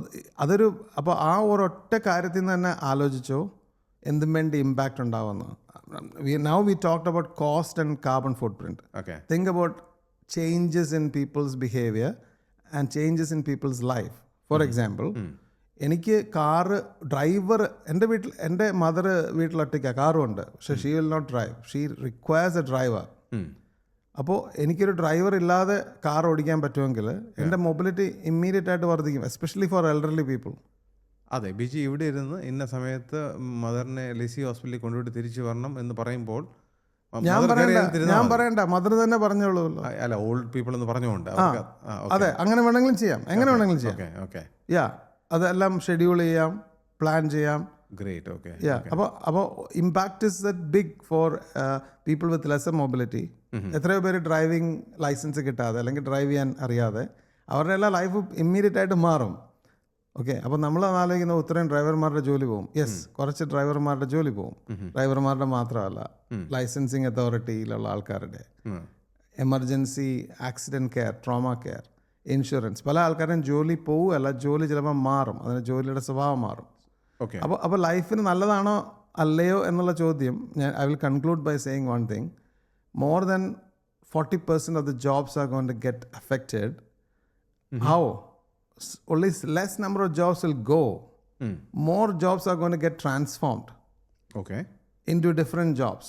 അപ്പോൾ ആ ഒരൊറ്റ കാര്യത്തിൽ നിന്ന് തന്നെ ആലോചിച്ചോ എന്തും വേണ്ടി ഇമ്പാക്റ്റ് ഉണ്ടാവുമെന്ന്. Now we talked about cost and carbon footprint. Think about changes in people's behaviour and changes in people's life. For example, എനിക്ക് കാറ് ഡ്രൈവർ, എൻ്റെ മദർ വീട്ടിലൊറ്റയ്ക്കാണ്, കാറുമുണ്ട്, പക്ഷേ she will not drive, she requires a driver. അപ്പോൾ എനിക്കൊരു driver ഇല്ലാതെ car ഓടിക്കാൻ പറ്റുമെങ്കിൽ എൻ്റെ മൊബിലിറ്റി ഇമ്മീഡിയറ്റ് ആയിട്ട് വർദ്ധിക്കും, എസ്പെഷ്യലി ഫോർ എൽഡർലി പീപ്പിൾ. അതെ, ബിജി ഇവിടെ ഇരുന്ന് ഇന്ന സമയത്ത് മദറിനെ ലിസി ഹോസ്പിറ്റലിൽ കൊണ്ടുപോയിട്ട് തിരിച്ചു വരണം എന്ന് പറയുമ്പോൾ ഞാൻ പറയണ്ട, മദർ തന്നെ പറഞ്ഞോളൂ. അല്ല, ഓൾഡ് പീപ്പിൾ എന്ന് പറഞ്ഞുകൊണ്ട്. അതെ, അങ്ങനെ വേണമെങ്കിലും ചെയ്യാം, എങ്ങനെ വേണമെങ്കിലും ചെയ്യാം. അതെല്ലാം ഷെഡ്യൂൾ ചെയ്യാം, പ്ലാൻ ചെയ്യാം. ഗ്രേറ്റ്. ഓക്കെ, അപ്പോൾ impact is that big for people with lesser mobility. എത്രയോ പേര് ഡ്രൈവിംഗ് ലൈസൻസ് കിട്ടാതെ അല്ലെങ്കിൽ ഡ്രൈവ് ചെയ്യാൻ അറിയാതെ അവരുടെ എല്ലാ ലൈഫ് ഇമ്മീഡിയറ്റ് ആയിട്ട് മാറും. ഓക്കെ, അപ്പോൾ നമ്മൾ ആലോചിക്കുന്ന ഇത്രയും ഡ്രൈവർമാരുടെ ജോലി പോകും. യെസ്, കുറച്ച് ഡ്രൈവർമാരുടെ ജോലി പോകും. ഡ്രൈവർമാരുടെ മാത്രമല്ല, ലൈസൻസിങ് അതോറിറ്റിയിലുള്ള ആൾക്കാരുടെ, emergency accident care, trauma care, insurance, പല ആൾക്കാരും ജോലി പോവുകയല്ല, ജോലി ചിലപ്പോൾ മാറും, അതിന് ജോലിയുടെ സ്വഭാവം മാറും. ഓക്കെ, അപ്പോൾ ലൈഫിന് നല്ലതാണോ അല്ലയോ എന്നുള്ള ചോദ്യം, I will conclude by saying one thing. More than 40% of the jobs are going to get affected. How? Only less number of jobs will go. More jobs are going to get transformed into different jobs.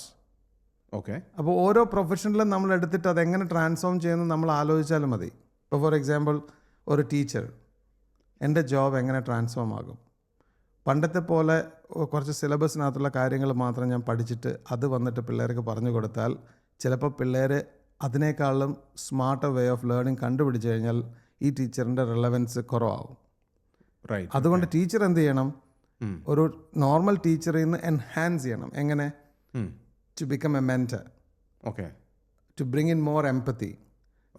അപ്പോൾ ഓരോ പ്രൊഫഷനിലും നമ്മൾ എടുത്തിട്ട് അതെങ്ങനെ transform ചെയ്യുന്നത് നമ്മൾ ആലോചിച്ചാലും മതി. ഇപ്പോൾ for example ഒരു ടീച്ചർ, എൻ്റെ ജോബ് എങ്ങനെ ട്രാൻസ്ഫോം ആകും? പണ്ടത്തെ പോലെ കുറച്ച് സിലബസിനകത്തുള്ള കാര്യങ്ങൾ മാത്രം ഞാൻ പഠിച്ചിട്ട് അത് വന്നിട്ട് പിള്ളേർക്ക് പറഞ്ഞു കൊടുത്താൽ ചിലപ്പോൾ പിള്ളേർ അതിനേക്കാളും സ്മാർട്ടർ വേ ഓഫ് ലേണിംഗ് കണ്ടുപിടിച്ച് കഴിഞ്ഞാൽ ഈ ടീച്ചറിൻ്റെ റെലവൻസ് കുറവാകും. അതുകൊണ്ട് ടീച്ചർ എന്ത് ചെയ്യണം? ഒരു നോർമൽ ടീച്ചറിൽ നിന്ന് എൻഹാൻസ് ചെയ്യണം. എങ്ങനെ? To become a mentor, to bring in more empathy,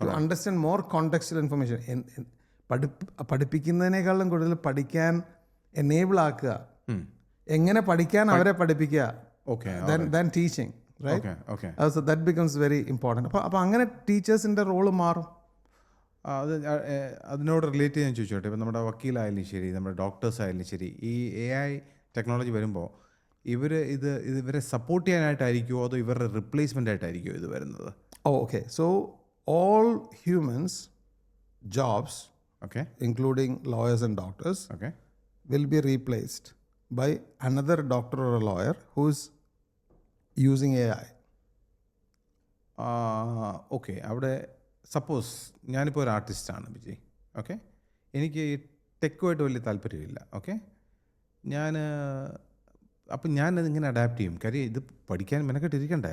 to understand more contextual information. പഠിപ്പിക്കുന്നതിനേക്കാളും കൂടുതൽ പഠിക്കാൻ എനേബിൾ ആക്കുക, എങ്ങനെ പഠിക്കാൻ അവരെ പഠിപ്പിക്കുക, than teaching, right? So that becomes very important. അപ്പോൾ അങ്ങനെ ടീച്ചേഴ്സിൻ്റെ റോള് മാറും. അതിനോട് റിലേറ്റ് ചെയ്യാൻ ചോദിച്ചോട്ടെ. ഇപ്പം നമ്മുടെ വക്കീലായാലും ശരി, നമ്മുടെ ഡോക്ടേഴ്സ് ആയാലും ശരി, ഈ AI ടെക്നോളജി വരുമ്പോൾ ഇവരെ സപ്പോർട്ട് ചെയ്യാനായിട്ടായിരിക്കുമോ അതോ ഇവരുടെ റിപ്ലേസ്മെൻ്റ് ആയിട്ടായിരിക്കുമോ ഇത് വരുന്നത്? Okay, so all humans jobs, including lawyers and doctors, will be replaced by another doctor or a lawyer who's using AI. Okay, അവിടെ സപ്പോസ് ഞാനിപ്പോൾ ഒരു ആർട്ടിസ്റ്റാണ് വിജയ്. ഓക്കെ, എനിക്ക് ടെക്കുമായിട്ട് വലിയ താല്പര്യമില്ല. ഓക്കെ, അപ്പം ഞാനത് ഇങ്ങനെ അഡാപ്റ്റ് ചെയ്യും. കാര്യം ഇത് പഠിക്കാൻ മെനക്കെട്ടിരിക്കണ്ടേ?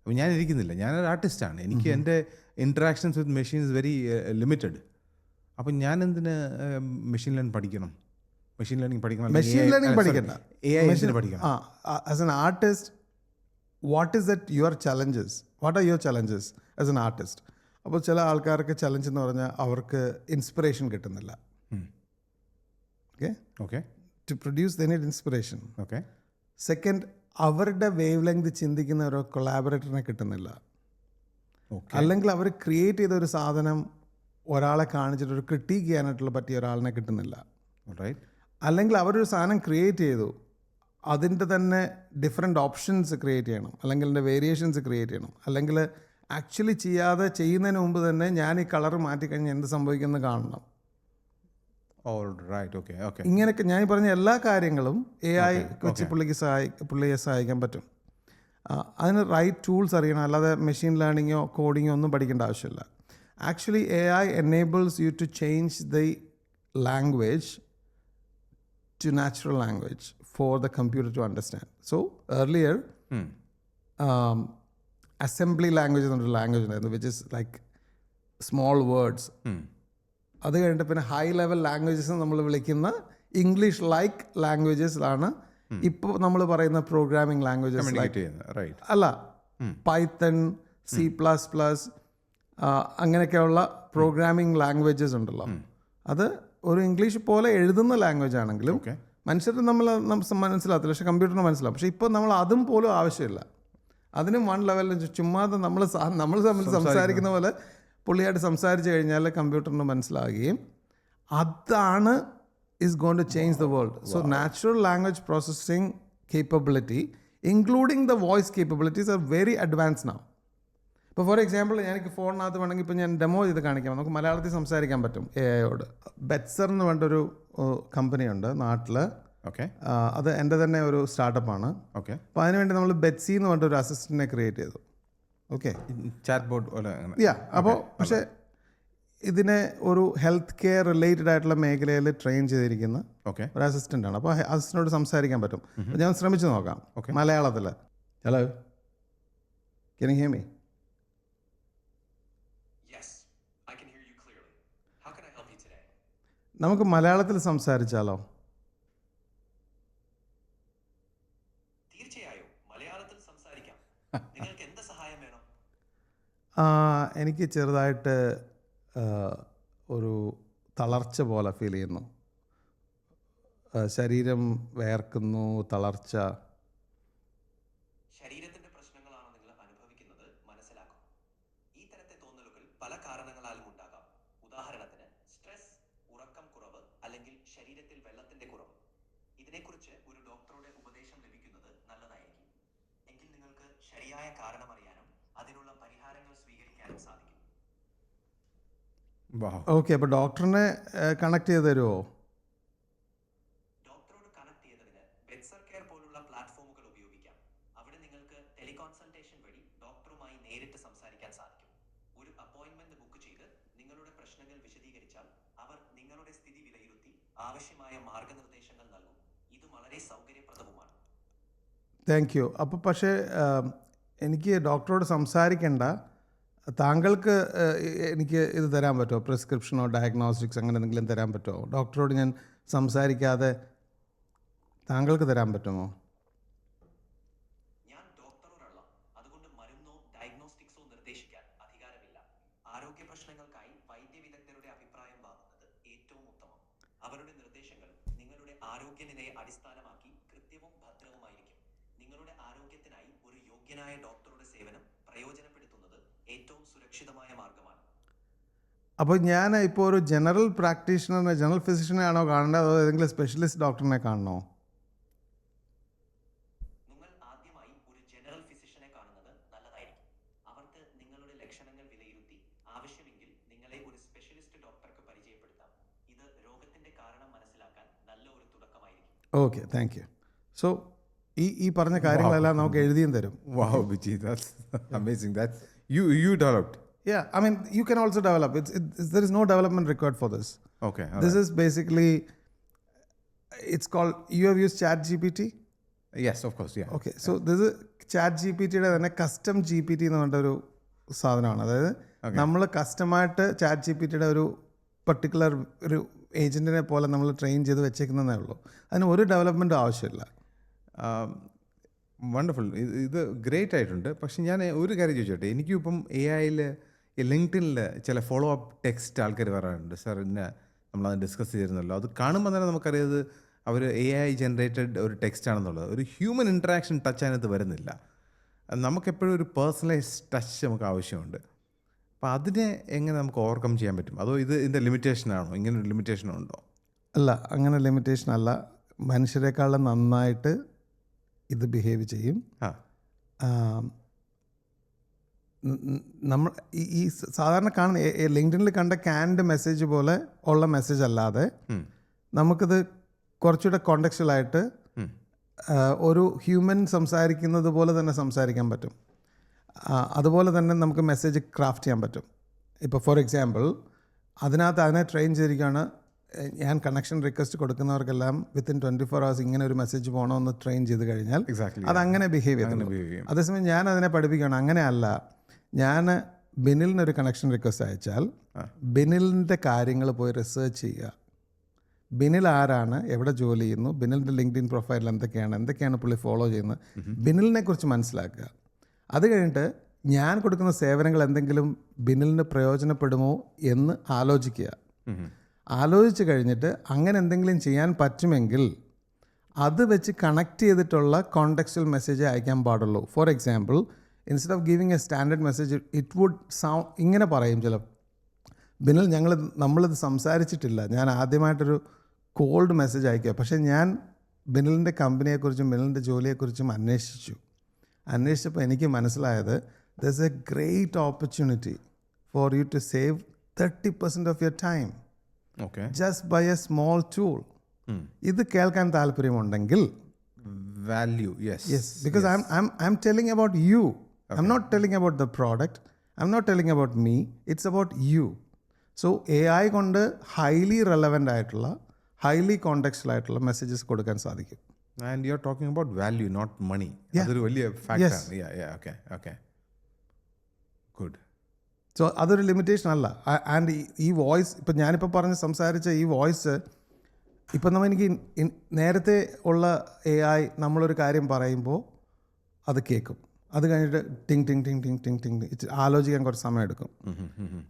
അപ്പോൾ ഞാൻ ഇരിക്കുന്നില്ല, ഞാനൊരു ആർട്ടിസ്റ്റാണ്. എനിക്ക് എൻ്റെ interactions with machine is very limited. അപ്പം ഞാൻ എന്തിന് മെഷീൻ ലേണിംഗ് പഠിക്കണം? മെഷീൻ ലേണിംഗ് പഠിക്കണം, മെഷീൻ ലേണിംഗ് പഠിക്കണ്ട, AI എന്തിന് പഠിക്കണം? As an artist, what is that your challenges? What are your challenges as an artist? അപ്പോൾ ചില ആൾക്കാർക്ക് ചലഞ്ച് എന്ന് പറഞ്ഞാൽ അവർക്ക് ഇൻസ്പിറേഷൻ കിട്ടുന്നില്ല. Okay, to produce they need inspiration. Okay, second, അവരുടെ വേവ് ലെങ്ത് ചിന്തിക്കുന്ന ഒരു കൊളാബറേറ്ററിനെ കിട്ടുന്നില്ല. അല്ലെങ്കിൽ അവർ ക്രിയേറ്റ് ചെയ്ത ഒരു സാധനം ഒരാളെ കാണിച്ചിട്ട് ഒരു ക്രിട്ടീക്ക് ചെയ്യാനായിട്ടുള്ള പറ്റിയ ഒരാളിനെ കിട്ടുന്നില്ല. അല്ലെങ്കിൽ അവരൊരു സാധനം ക്രിയേറ്റ് ചെയ്തു, അതിൻ്റെ തന്നെ ഡിഫറെൻ്റ് ഓപ്ഷൻസ് ക്രിയേറ്റ് ചെയ്യണം, അല്ലെങ്കിൽ അതിൻ്റെ വേരിയേഷൻസ് ക്രിയേറ്റ് ചെയ്യണം, അല്ലെങ്കിൽ ആക്ച്വലി ചെയ്യുന്നതിന് മുമ്പ് തന്നെ ഞാൻ ഈ കളർ മാറ്റിക്കഴിഞ്ഞാൽ എന്ത് സംഭവിക്കുമെന്ന് കാണണം. ഇങ്ങനെയൊക്കെ ഞാൻ പറഞ്ഞ എല്ലാ കാര്യങ്ങളും AI വെച്ച് പുള്ളിയെ സഹായിക്കാൻ പറ്റും. അതിന് റൈറ്റ് ടൂൾസ് അറിയണം, അല്ലാതെ മെഷീൻ ലേണിങ്ങോ കോഡിങ്ങോ ഒന്നും പഠിക്കേണ്ട ആവശ്യമില്ല. Actually, AI enables you to change the language to natural language for the computer to understand. So, earlier, assembly language is a language, which is like small words. അത് കഴിഞ്ഞിട്ട് പിന്നെ high level languages നമ്മൾ വിളിക്കുന്ന English like ലാംഗ്വേജസിലാണ് ഇപ്പോൾ നമ്മൾ പറയുന്ന programming languages. അല്ല, Python, C++, അങ്ങനെയൊക്കെയുള്ള പ്രോഗ്രാമിംഗ് ലാംഗ്വേജസ് ഉണ്ടല്ലോ, അത് ഒരു ഇംഗ്ലീഷ് പോലെ എഴുതുന്ന ലാംഗ്വേജ് ആണെങ്കിലും മനുഷ്യർക്ക് നമ്മൾ മനസ്സിലാകത്തില്ല, പക്ഷേ കമ്പ്യൂട്ടറിന് മനസ്സിലാവും. പക്ഷേ ഇപ്പോൾ നമ്മൾ അതും പോലും ആവശ്യമില്ല. അതിനും വൺ ലെവലിൽ ചുമ്മാതെ നമ്മൾ തമ്മിൽ സംസാരിക്കുന്ന പോലെ പുള്ളിയായിട്ട് സംസാരിച്ച് കഴിഞ്ഞാൽ കമ്പ്യൂട്ടറിന് മനസ്സിലാകുകയും അതാണ് is going to change the world. So natural language processing capability, including the voice capabilities, are very advanced now. ഇപ്പോൾ ഫോർ എക്സാമ്പിൾ എനിക്ക് ഫോണിനകത്ത് വേണമെങ്കിൽ ഇപ്പോൾ ഞാൻ ഡെമോ ചെയ്ത് കാണിക്കാം, നമുക്ക് മലയാളത്തിൽ സംസാരിക്കാൻ പറ്റും AI-യോട്. ബെറ്റ്സർ എന്ന് പറഞ്ഞൊരു കമ്പനിയുണ്ട് നാട്ടിൽ. അത് എൻ്റെ തന്നെ ഒരു സ്റ്റാർട്ടപ്പാണ്. അപ്പോൾ അതിനുവേണ്ടി നമ്മൾ ബെറ്റ്സി എന്ന് പറഞ്ഞൊരു അസിസ്റ്റൻറ്റിനെ ക്രിയേറ്റ് ചെയ്തു. ചാറ്റ് ബോട്ട് പോലെ. അപ്പോൾ പക്ഷേ ഇതിനെ ഒരു ഹെൽത്ത് കെയർ റിലേറ്റഡ് ആയിട്ടുള്ള മേഖലയിൽ ട്രെയിൻ ചെയ്തിരിക്കുന്ന ഒരു അസിസ്റ്റൻ്റ് ആണ്. അപ്പോൾ അസിസ്റ്റൻ്റോട് സംസാരിക്കാൻ പറ്റും. ഞാൻ ശ്രമിച്ചു നോക്കാം മലയാളത്തിൽ. Hello, can you hear me? Yes, I can hear you clearly. How can I help you today? നമുക്ക് മലയാളത്തിൽ സംസാരിച്ചാലോ? തീർച്ചയായും മലയാളത്തിൽ സംസാരിക്കാം. നിങ്ങൾക്ക് എന്ത് സഹായം വേണം? എനിക്ക് ചെറുതായിട്ട് ഒരു തളർച്ച പോലെ ഫീൽ ചെയ്യുന്നു. ശരീരം വേർക്കുന്നു, തളർച്ച. ശരീരത്തിന്റെ പ്രശ്നങ്ങളാണ് നിങ്ങൾ അനുഭവിക്കുന്നത് മനസ്സിലാക്കും. ഈ തരത്തെ തോന്നലുകൾ പല കാരണങ്ങളാലും ഉണ്ടാകാം. ഉദാഹരണത്തിന് സ്ട്രെസ്, ഉറക്കം കുറവ്, അല്ലെങ്കിൽ ശരീരത്തിൽ വെള്ളത്തിന്റെ കുറവ്. ഇതിനെക്കുറിച്ച് ഒരു ഡോക്ടറുടെ ഉപദേശം ലഭിക്കുന്നത് നല്ലതായിരിക്കും. എങ്കിൽ നിങ്ങൾക്ക് ശരിയായ കാരണം അറിയാനും അതിനുള്ള പരിഹാരങ്ങൾ സ്വീകരിക്കാനും സാധിക്കും. ഓക്കെ, അപ്പോൾ ഡോക്ടറിനെ കണക്ട് ചെയ്ത് തരുമോ? ഡോക്ടറോട് കണക്ട് ചെയ്തതിന് ബെറ്റ്സർ കെയർ പോലുള്ള പ്ലാറ്റ്ഫോമുകൾ ഉപയോഗിക്കാം. അവിടെ നിങ്ങൾക്ക് ടെലികൺസൾട്ടേഷൻ വഴി ഡോക്ടറുമായി നേരിട്ട് സംസാരിക്കാൻ സാധിക്കും. ഒരു അപ്പോയിന്റ്മെന്റ് ബുക്ക് ചെയ്ത് നിങ്ങളുടെ പ്രശ്നങ്ങൾ വിശദീകരിച്ചാൽ അവർ നിങ്ങളുടെ സ്ഥിതി വിലയിരുത്തി ആവശ്യമായ മാർഗനിർദ്ദേശങ്ങൾ നൽകും. ഇത് വളരെ സൗകര്യപ്രദവുമാണ്. Thank you. അപ്പോൾ പക്ഷേ എനിക്ക് ഡോക്ടറോട് സംസാരിക്കേണ്ട, താങ്കൾക്ക് എനിക്ക് ഇത് തരാൻ പറ്റുമോ? പ്രിസ്ക്രിപ്ഷനോ ഡയഗ്നോസ്റ്റിക്സ് അങ്ങനെ എന്തെങ്കിലും തരാൻ പറ്റുമോ? ഡോക്ടറോട് ഞാൻ സംസാരിക്കാതെ താങ്കൾക്ക് തരാൻ പറ്റുമോ? ഞാൻ ഡോക്ടറോടല്ല, അതുകൊണ്ട് മരുന്നോ ഡയഗ്നോസ്റ്റിക്സോ നിർദ്ദേശിക്കാൻ അധികാരമില്ല. ആരോഗ്യ പ്രശ്നങ്ങൾക്കായി വൈദ്യവിദഗ്ധരുടെ അഭിപ്രായം വാങ്ങുന്നത് ഏറ്റവും ഉത്തമം. അവരുടെ നിർദ്ദേശങ്ങൾ നിങ്ങളുടെ ആരോഗ്യനിലയെ അടിസ്ഥാനമാക്കി കൃത്യവും ഭദ്രവുമായിരിക്കും. നിങ്ങളുടെ ആരോഗ്യത്തിനായി ഒരു യോഗ്യനായ ഡോക്ടറുടെ സേവനം പ്രയോജനപ്പെടുത്തുന്നത് ഏറ്റവും സുരക്ഷിതമായ മാർഗമാണ്. അപ്പോൾ ഞാൻ ഇപ്പോൾ ഒരു ജനറൽ പ്രാക്ടീഷണറിനെ, ജനറൽ ഫിസിഷ്യനെ ആണോ കാണേണ്ടത്, അതോ ഏതെങ്കിലും സ്പെഷ്യലിസ്റ്റ് ഡോക്ടറിനെ കാണണോ? നിങ്ങൾ ആദ്യമായി ഒരു ജനറൽ ഫിസിഷ്യനെ കാണുന്നത് നല്ലതായിരിക്കും. അവർക്ക് നിങ്ങളുടെ ലക്ഷണങ്ങൾ വിലയിരുത്തി ആവശ്യമെങ്കിൽ നിങ്ങളെ ഒരു സ്പെഷ്യലിസ്റ്റ് ഡോക്ടർക്ക് പരിചയപ്പെടുത്താം. ഇത് രോഗത്തിന്റെ കാരണം മനസ്സിലാക്കാൻ നല്ല ഒരു തുടക്കമായിരിക്കും. Okay, thank you. സോ ഈ പറഞ്ഞ കാര്യങ്ങളെല്ലാം നമുക്ക് എഴുതിയും തരും. Wow, Vijay, that's amazing. That's you developed. Yeah, I mean, you can also develop. There is no development required for this. Okay. This is basically, it's called, you have used ChatGPT? Yes, of course, yeah. Okay, so this is ChatGPTയുടെ തന്നെ custom GPT എന്ന് പറഞ്ഞൊരു സാധനമാണ്. അതായത് നമ്മൾ കസ്റ്റമായിട്ട് ChatGPTയുടെ ഒരു particular ഒരു ഏജൻറ്റിനെ പോലെ നമ്മൾ ട്രെയിൻ ചെയ്ത് വെച്ചേക്കുന്നതേ ഉള്ളൂ. അതിന് ഒരു ഡെവലപ്മെൻറ്റും ആവശ്യമില്ല. വണ്ടർഫുൾ. ഇത് ഗ്രേറ്റ് ആയിട്ടുണ്ട്. പക്ഷെ ഞാൻ ഒരു കാര്യം ചോദിച്ചോട്ടെ, എനിക്കും ഇപ്പം AI ലിങ്ക്ഡിനിൽ ചില ഫോളോ അപ്പ് ടെക്സ്റ്റ് ആൾക്കാർ പറയാറുണ്ട്. സാർ ഇന്ന നമ്മളത് ഡിസ്കസ് ചെയ്തിരുന്നല്ലോ, അത് കാണുമ്പോൾ തന്നെ നമുക്കറിയാത് അവർ AI ജനറേറ്റഡ് ഒരു ടെക്സ്റ്റ് ആണെന്നുള്ളത്. ഒരു ഹ്യൂമൻ ഇൻട്രാക്ഷൻ ടച്ച് അതിനകത്ത് വരുന്നില്ല. നമുക്കെപ്പോഴും ഒരു പേഴ്സണലൈസ് ടച്ച് നമുക്ക് ആവശ്യമുണ്ട്. അപ്പോൾ അതിനെ എങ്ങനെ നമുക്ക് ഓവർകം ചെയ്യാൻ പറ്റും? അതോ ഇതിൻ്റെ ലിമിറ്റേഷനാണോ? ഇങ്ങനെ ഒരു ലിമിറ്റേഷനുണ്ടോ? അല്ല, അങ്ങനെ ലിമിറ്റേഷൻ അല്ല. മനുഷ്യരെക്കാളും നന്നായിട്ട് ഇത് ബിഹേവ് ചെയ്യും. നമ്മൾ ഈ സാധാരണ കാണുന്ന ലിങ്ക്ഡിനിൽ കണ്ട ക്യാൻഡ് മെസ്സേജ് പോലെ ഉള്ള മെസ്സേജ് അല്ലാതെ നമുക്കിത് കുറച്ചുകൂടെ കോണ്ടെക്സ്റ്റുവലായിട്ട് ഒരു ഹ്യൂമൻ സംസാരിക്കുന്നത് പോലെ തന്നെ സംസാരിക്കാൻ പറ്റും. അതുപോലെ തന്നെ നമുക്ക് മെസ്സേജ് ക്രാഫ്റ്റ് ചെയ്യാൻ പറ്റും. ഇപ്പോൾ ഫോർ എക്സാമ്പിൾ അതിനെ ട്രെയിൻ ചെയ്തിരിക്കുകയാണ്. ഞാൻ കണക്ഷൻ റിക്വസ്റ്റ് കൊടുക്കുന്നവർക്കെല്ലാം വിത്തിൻ 24 hours ഇങ്ങനെ ഒരു മെസ്സേജ് പോകണമെന്ന് ട്രെയിൻ ചെയ്ത് കഴിഞ്ഞാൽ അതങ്ങനെ ബിഹേവ് ചെയ്യും. അതേസമയം ഞാൻ അതിനെ പഠിപ്പിക്കുകയാണ്, അങ്ങനെയല്ല. ഞാൻ ബിനിലിനൊരു കണക്ഷൻ റിക്വസ്റ്റ് അയച്ചാൽ ബിനിലിൻ്റെ കാര്യങ്ങൾ പോയി റിസർച്ച് ചെയ്യുക. ബിനിൽ ആരാണ്, എവിടെ ജോലി ചെയ്യുന്നു, ബിനിലിൻ്റെ ലിങ്ക്ഡിൻ പ്രൊഫൈലിൽ എന്തൊക്കെയാണ് പുള്ളി ഫോളോ ചെയ്യുന്നത്, ബിനിലിനെ കുറിച്ച് മനസ്സിലാക്കുക. അത് കഴിഞ്ഞിട്ട് ഞാൻ കൊടുക്കുന്ന സേവനങ്ങൾ എന്തെങ്കിലും ബിനിലിന് പ്രയോജനപ്പെടുമോ എന്ന് ആലോചിക്കുക. ആലോചിച്ച് കഴിഞ്ഞിട്ട് അങ്ങനെ എന്തെങ്കിലും ചെയ്യാൻ പറ്റുമെങ്കിൽ അത് വെച്ച് കണക്ട് ചെയ്തിട്ടുള്ള കോണ്ടെക്സ്റ്റുവൽ മെസ്സേജ് അയക്കാൻ പാടുള്ളൂ. For example, instead of giving a standard message it would sound ഇങ്ങനെ പറയും ചില, ബിനിൽ നമ്മളിത് സംസാരിച്ചിട്ടില്ല, ഞാൻ ആദ്യമായിട്ടൊരു കോൾഡ് മെസ്സേജ് അയക്കുക. പക്ഷേ ഞാൻ ബിനിലിൻ്റെ കമ്പനിയെക്കുറിച്ചും ബിനിലിൻ്റെ ജോലിയെക്കുറിച്ചും അന്വേഷിച്ചപ്പോൾ എനിക്ക് മനസ്സിലായത് there is a great opportunity for you to save 30% of your time just by a small tool. ഇത് കേൾക്കാൻ താല്പര്യമുണ്ടെങ്കിൽ value, yes, because I'm telling about you. I'm not telling about the product. I'm not telling about me. It's about you. So AI കൊണ്ട് highly relevant ആയിട്ടുള്ള highly contextual ആയിട്ടുള്ള messages കൊടുക്കാൻ സാധിക്കും. And you're talking about value, not money. അതൊരു വലിയ ഫാക്ടറാണ്. Okay. Good. So അതൊരു limitation അല്ല. ആൻഡ് ഈ വോയിസ്, ഇപ്പം ഞാനിപ്പോൾ സംസാരിച്ച ഈ വോയിസ്, ഇപ്പം എനിക്ക് നേരത്തെ ഉള്ള AI നമ്മളൊരു കാര്യം പറയുമ്പോൾ അത് കേൾക്കും. അത് കഴിഞ്ഞിട്ട് ടിങ് ടിങ് ടിങ് ടിങ് ടിങ് ടിങ് ആലോചിക്കാൻ കുറച്ച് സമയം എടുക്കും.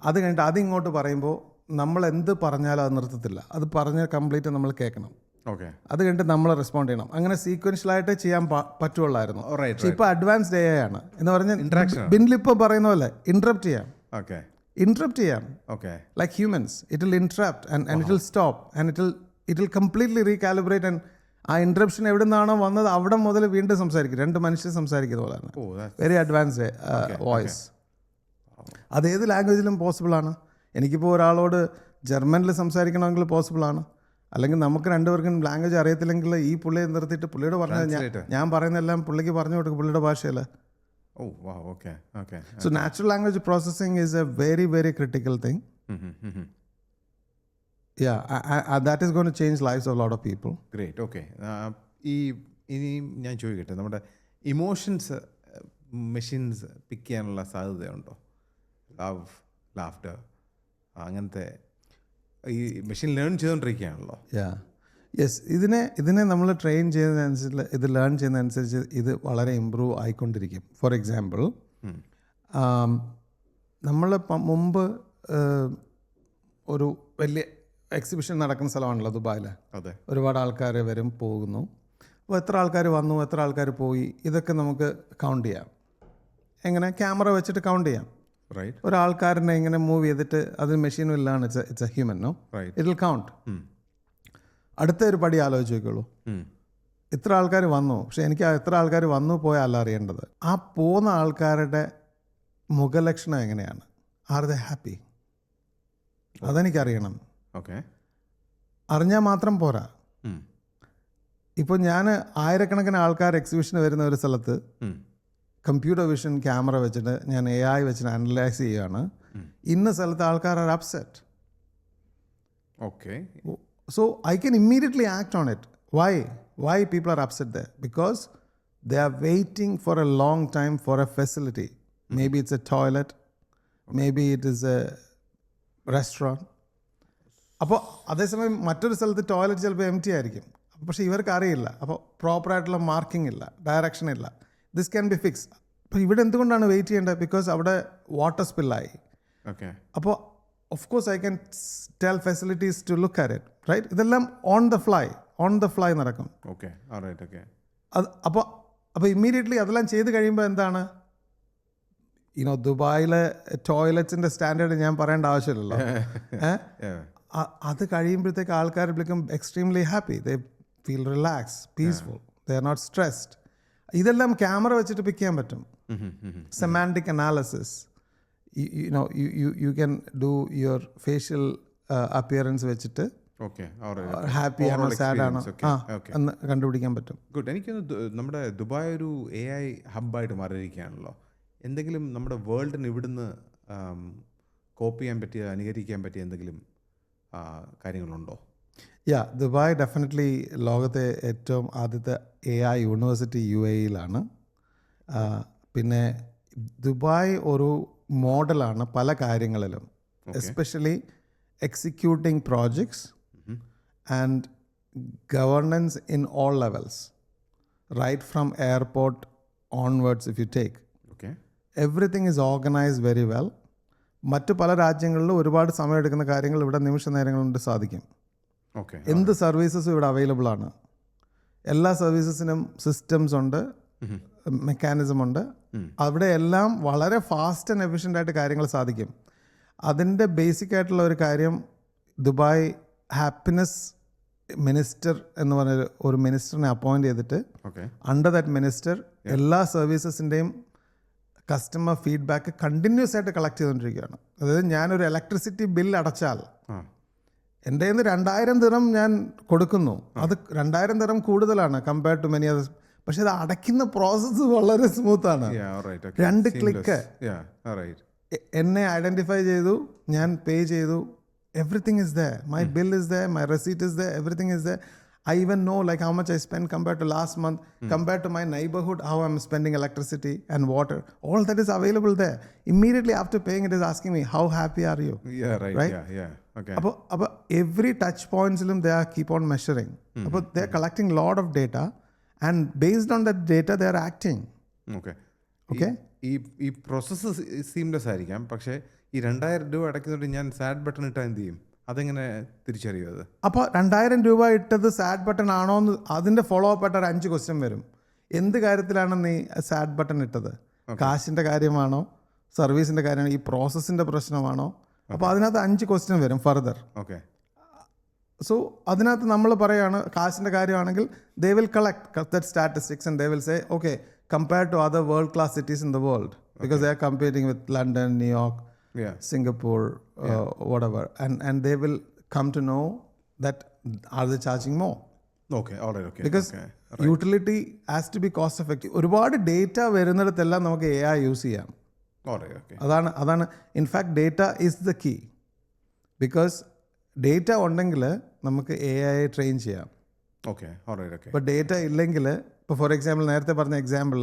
അത് കഴിഞ്ഞിട്ട് അതിങ്ങോട്ട് പറയുമ്പോൾ നമ്മൾ എന്ത് പറഞ്ഞാലും അത് നിർത്തത്തില്ല. അത് പറഞ്ഞ് കംപ്ലീറ്റ് നമ്മൾ കേൾക്കണം. ഓക്കെ, അത് കഴിഞ്ഞിട്ട് നമ്മൾ റെസ്പോണ്ട് ചെയ്യണം. അങ്ങനെ സീക്വൻഷ്യലായിട്ട് ചെയ്യാൻ പറ്റുള്ളായിരുന്നു. Right, പക്ഷേ ഇപ്പോൾ അഡ്വാൻസ്ഡ് AI ആണ് എന്ന് പറഞ്ഞാൽ Interaction. ബിന്നിലിപ്പോൾ പറയുന്ന പോലെ ഇൻട്രപ്റ്റ് ചെയ്യാം. ഓക്കെ, ഇൻട്രപ്റ്റ് ചെയ്യാം. Okay, Like humans, it will interrupt and it will stop and it will completely recalibrate and ആ ഇൻട്രപ്ഷൻ എവിടെ നിന്നാണോ വന്നത് അവിടെ മുതൽ വീണ്ടും സംസാരിക്കും. 2 മനുഷ്യർ സംസാരിക്കുന്ന പോലെയാണ്. Very advanced voice. അത് ഏത് ലാംഗ്വേജിലും പോസിബിൾ ആണ്. എനിക്കിപ്പോൾ ഒരാളോട് ജർമ്മനിൽ സംസാരിക്കണമെങ്കിൽ പോസിബിൾ ആണ്. അല്ലെങ്കിൽ നമുക്ക് രണ്ടുപേർക്കും ലാംഗ്വേജ് അറിയത്തില്ലെങ്കിൽ ഈ പുള്ളിയെ നിർത്തിയിട്ട് പുള്ളിയോട് പറഞ്ഞത് ഞാൻ പറയുന്നതെല്ലാം പുള്ളിക്ക് പറഞ്ഞു കൊടുക്കും പുള്ളിയുടെ ഭാഷയിൽ. ഓ വാ, okay, okay. So natural language processing is A very very critical thing. that is going to change lives of a lot of people. Great. Okay, ഇനി ഞാൻ ചോദിക്കട്ടെ, നമ്മുടെ ഇമോഷൻസ് മെഷീൻസ് പിക്ക് ചെയ്യാനുള്ള സാധ്യതയുണ്ടോ? ലവ്, ലാഫ്റ്റർ, അങ്ങനത്തെ ഈ മെഷീൻ ലേൺ ചെയ്തുകൊണ്ടിരിക്കുകയാണല്ലോ. യെസ്, ഇതിനെ നമ്മൾ ട്രെയിൻ ചെയ്യുന്നതനുസരിച്ച്, ഇത് ലേൺ ചെയ്യുന്നതനുസരിച്ച് ഇത് വളരെ ഇമ്പ്രൂവ് ആയിക്കൊണ്ടിരിക്കും. ഫോർ എക്സാമ്പിൾ, നമ്മൾ മുമ്പ് ഒരു വലിയ എക്സിബിഷൻ നടക്കുന്ന സ്ഥലമാണല്ലോ ദുബായിൽ. അതെ, ഒരുപാട് ആൾക്കാർ വരും പോകുന്നു. അപ്പോൾ എത്ര ആൾക്കാർ വന്നു, എത്ര ആൾക്കാർ പോയി, ഇതൊക്കെ നമുക്ക് കൗണ്ട് ചെയ്യാം. എങ്ങനെ? ക്യാമറ വെച്ചിട്ട് കൗണ്ട് ചെയ്യാം. റൈറ്റ്. ഒരാൾക്കാരനെ ഇങ്ങനെ മൂവ് ചെയ്തിട്ട് അത് മെഷീനും ഇല്ലാണ്, it's a human, no? It will count. അടുത്ത ഒരു പടി ആലോചിച്ച് നോക്കിയുള്ളൂ. ഇത്ര ആൾക്കാർ വന്നു, പക്ഷെ എനിക്ക് എത്ര ആൾക്കാർ വന്നു പോയല്ല അറിയേണ്ടത്. ആ പോകുന്ന ആൾക്കാരുടെ മുഖലക്ഷണം എങ്ങനെയാണ്? Are they happy? അതെനിക്കറിയണം. ഓക്കെ, അറിഞ്ഞാൽ മാത്രം പോരാ. ഇപ്പോൾ ഞാൻ ആയിരക്കണക്കിന് ആൾക്കാർ എക്സിബിഷന് വരുന്ന ഒരു സ്ഥലത്ത് കമ്പ്യൂട്ടർ വിഷൻ ക്യാമറ വെച്ചിട്ട് ഞാൻ AI വെച്ചിട്ട് അനലൈസ് ചെയ്യുകയാണ്. ഇന്ന സ്ഥലത്ത് ആൾക്കാർ are upset. Okay, so I can immediately act on it. Why people are upset there? Because they are waiting for a long time for a facility. Maybe it's a toilet, maybe it is a restaurant. അപ്പോൾ അതേസമയം മറ്റൊരു സ്ഥലത്ത് toilet ചിലപ്പോൾ എംറ്റി ആയിരിക്കും, പക്ഷേ ഇവർക്ക് അറിയില്ല. അപ്പോൾ പ്രോപ്പറായിട്ടുള്ള മാർക്കിംഗ് ഇല്ല, ഡയറക്ഷൻ ഇല്ല. This can be fix. അപ്പോൾ ഇവിടെ എന്തുകൊണ്ടാണ് വെയിറ്റ് ചെയ്യേണ്ടത്? ബിക്കോസ് അവിടെ വാട്ടർ സ്പില്ലായി. ഓക്കെ, അപ്പോൾ of course I can tell facilities to look at it, right? ഇതെല്ലാം ഓൺ ദ ഫ്ലൈ നടക്കും. Okay, okay. അത് അപ്പോൾ ഇമ്മീഡിയറ്റ്ലി അതെല്ലാം ചെയ്ത് കഴിയുമ്പോൾ എന്താണ്, ദുബായിലെ ടോയ്ലറ്റ്സിൻ്റെ സ്റ്റാൻഡേർഡ് ഞാൻ പറയേണ്ട ആവശ്യമില്ലല്ലോ. അത് കഴിയുമ്പോഴത്തേക്ക് ആൾക്കാർ become extremely happy. They feel relaxed, peaceful. They are not stressed. ഇതെല്ലാം ക്യാമറ വെച്ചിട്ട് പിക്ക് ചെയ്യാൻ പറ്റും. Semantic analysis, you can do your facial appearance വെച്ചിട്ട് ഹാപ്പി ആണോ സാഡ് ആണോ എന്ന് കണ്ടുപിടിക്കാൻ പറ്റും. ഗുഡ്. എനിക്കൊന്ന് നമ്മുടെ ദുബായ് ഒരു AI ഹബ്ബായിട്ട് മാറിയിരിക്കുകയാണല്ലോ. എന്തെങ്കിലും നമ്മുടെ വേൾഡിന് ഇവിടുന്ന് കോപ്പി ചെയ്യാൻ പറ്റിയ, അനുകരിക്കാൻ പറ്റിയ എന്തെങ്കിലും കാര്യങ്ങളുണ്ടോ? ദുബായ് ഡെഫിനറ്റ്ലി ലോകത്തെ ഏറ്റവും ആദ്യത്തെ AI യൂണിവേഴ്സിറ്റി UAE-യിലാണ്. പിന്നെ ദുബായ് ഒരു മോഡലാണ് പല കാര്യങ്ങളിലും, especially executing projects and governance in all levels, right from airport onwards. If you take everything is organised very well. മറ്റു പല രാജ്യങ്ങളിലും ഒരുപാട് സമയമെടുക്കുന്ന കാര്യങ്ങൾ ഇവിടെ നിമിഷ നേരങ്ങൾ കൊണ്ട് സാധിക്കും. എന്ത് സർവീസസും ഇവിടെ അവൈലബിൾ ആണ്. എല്ലാ സർവീസസിനും സിസ്റ്റംസ് ഉണ്ട്, മെക്കാനിസം ഉണ്ട്. അവിടെ എല്ലാം വളരെ ഫാസ്റ്റ് ആൻഡ് എഫിഷ്യൻ്റ് ആയിട്ട് കാര്യങ്ങൾ സാധിക്കും. അതിൻ്റെ ബേസിക് ആയിട്ടുള്ള ഒരു കാര്യം, ദുബായ് ഹാപ്പിനെസ് മിനിസ്റ്റർ എന്ന് പറഞ്ഞ ഒരു മിനിസ്റ്ററിനെ അപ്പോയിൻറ്റ് ചെയ്തിട്ട് അണ്ടർ ദാറ്റ് മിനിസ്റ്റർ എല്ലാ സർവീസസിൻ്റെയും കസ്റ്റമർ ഫീഡ്ബാക്ക് കണ്ടിന്യൂസ് ആയിട്ട് കളക്ട് ചെയ്തുകൊണ്ടിരിക്കുകയാണ്. അതായത് ഞാനൊരു ഇലക്ട്രിസിറ്റി ബിൽ അടച്ചാൽ എൻ്റെ കയ്യിൽ നിന്ന് 2000 ദിറം ഞാൻ കൊടുക്കുന്നു. അത് 2000 ദിറം കൂടുതലാണ് കമ്പയർ ടു മെനി അതേഴ്സ്. പക്ഷെ അത് അടയ്ക്കുന്ന പ്രോസസ്സ് വളരെ സ്മൂത്താണ്. 2 ക്ലിക്ക് എന്നെ ഐഡൻറ്റിഫൈ ചെയ്തു, ഞാൻ പേ ചെയ്തു, everything is there. My bill is there, my receipt is there, everything is there. I even know like how much I spend compared to last month, compared to my neighborhood, how I'm spending electricity and water. All that is available there. Immediately after paying, it is asking me, how happy are you? Right? Okay. But every touch points they are keep on measuring. But they are collecting a lot of data, and based on that data, they are acting. Okay. ഈ process seamless ആയിരിക്കാം, പക്ഷേ ഈ 2000 രൂപ അടയ്ക്കുന്നുണ്ട് ഞാൻ sad button ഇട്ടാൽ എന്ത് ചെയ്യും? അതെങ്ങനെ തിരിച്ചറിയും അത്? അപ്പോൾ 2000 രൂപ ഇട്ടത് സാഡ് ബട്ടൺ ആണോ എന്ന് അതിൻ്റെ ഫോളോ അപ്പ് ആയിട്ട് ഒരു 5 ക്വസ്റ്റ്യൻ വരും. എന്ത് കാര്യത്തിലാണ് നീ സാഡ് ബട്ടൺ ഇട്ടത്? കാശിൻ്റെ കാര്യമാണോ, സർവീസിൻ്റെ കാര്യമാണോ, ഈ പ്രോസസ്സിൻ്റെ പ്രശ്നമാണോ? അപ്പോൾ അതിനകത്ത് 5 ക്വസ്റ്റ്യൻ വരും ഫർദർ. ഓക്കെ. സോ അതിനകത്ത് നമ്മൾ പറയുകയാണ് കാശിൻ്റെ കാര്യമാണെങ്കിൽ they will collect that statistics and they will say okay compared to other world class cities in the world because they are comparing with London, New York, Singapore, whatever, and they will come to know that are they charging more? Okay, all right, okay. Because utility has to be cost effective. ഒരുപാട് data വരുന്നിടത്തെല്ലാം നമുക്ക് AI use ചെയ്യാം. All right, okay. അതാണ് in fact data is the key. Because data ഉണ്ടെങ്കിൽ നമുക്ക് AI train ചെയ്യാം. Okay, all right, okay. ഇപ്പോൾ data ഇല്ലെങ്കിൽ, ഇപ്പോൾ ഫോർ എക്സാമ്പിൾ നേരത്തെ പറഞ്ഞ എക്സാമ്പിൾ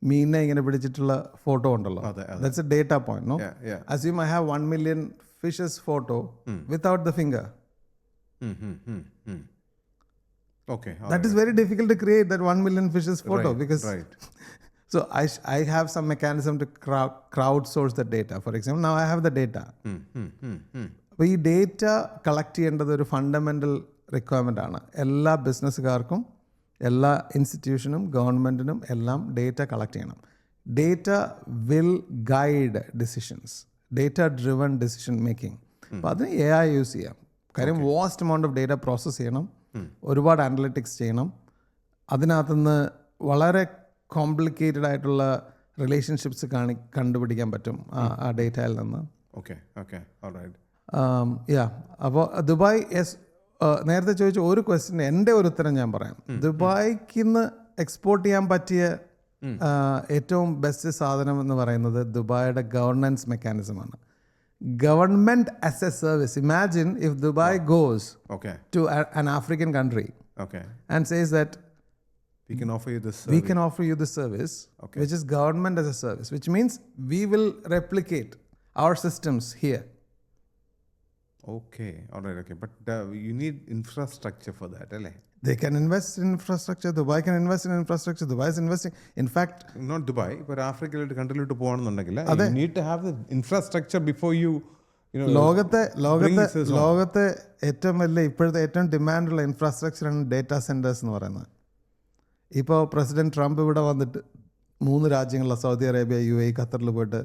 മീനിനെ ഇങ്ങനെ പിടിച്ചിട്ടുള്ള ഫോട്ടോ ഉണ്ടല്ലോ, that's a data point, no? Assume I have 1 million fishes photo without the finger. Okay. That is very difficult to create that 1 million fishes photo, because so I have some mechanism to crowdsource the data. For example, now I have the data. അപ്പോൾ ഈ data collect ചെയ്യേണ്ടത് ഒരു fundamental requirement ആണ്. എല്ലാ ബിസിനസ്സുകാർക്കും, എല്ലാ ഇൻസ്റ്റിറ്റ്യൂഷനും ഗവൺമെൻറ്റിനും എല്ലാം ഡേറ്റ കളക്ട് ചെയ്യണം. Data will guide decisions, data driven decision making. അപ്പോൾ അതിന് AI യൂസ് ചെയ്യാം. കാര്യം vast amount of data process ചെയ്യണം, ഒരുപാട് അനലിറ്റിക്സ് ചെയ്യണം, അതിനകത്തുനിന്ന് വളരെ കോംപ്ലിക്കേറ്റഡ് ആയിട്ടുള്ള റിലേഷൻഷിപ്സ് കണ്ടുപിടിക്കാൻ പറ്റും ആ ഡേറ്റയിൽ നിന്ന്. Okay, okay, alright. അപ്പോൾ ദുബായ് നേരത്തെ ചോദിച്ച ഒരു ക്വസ്റ്റ്യന് എൻ്റെ ഒരു ഉത്തരം ഞാൻ പറയാം. ദുബായ്ക്കിന്ന് എക്സ്പോർട്ട് ചെയ്യാൻ പറ്റിയ ഏറ്റവും ബെസ്റ്റ് സാധനം എന്ന് പറയുന്നത് ദുബായിയുടെ ഗവർണൻസ് മെക്കാനിസമാണ്. Government as a service. Imagine if Dubai goes to an African country and says that we can offer you this service, which is government as a service, which means we will replicate our systems here. Okay, all right, okay. But you need infrastructure for that, alle? They can invest in infrastructure. Dubai can invest in infrastructure. Dubai is investing. In fact, not Dubai, but ആഫ്രിക്കയിലോട്ട് കൺട്രിയിലോട്ട് പോകണമെന്നുണ്ടെങ്കിൽ you need to have the infrastructure before you know. ലോകത്തെ ഏറ്റവും വലിയ ഇപ്പോഴത്തെ ഏറ്റവും ഡിമാൻഡുള്ള ഇൻഫ്രാസ്ട്രക്ചറാണ് data centres എന്ന് പറയുന്നത്. ഇപ്പോൾ president Trump ഇവിടെ വന്നിട്ട് 3 രാജ്യങ്ങളിലെ സൗദി അറേബ്യ, UAE, ഖത്തറിൽ പോയിട്ട്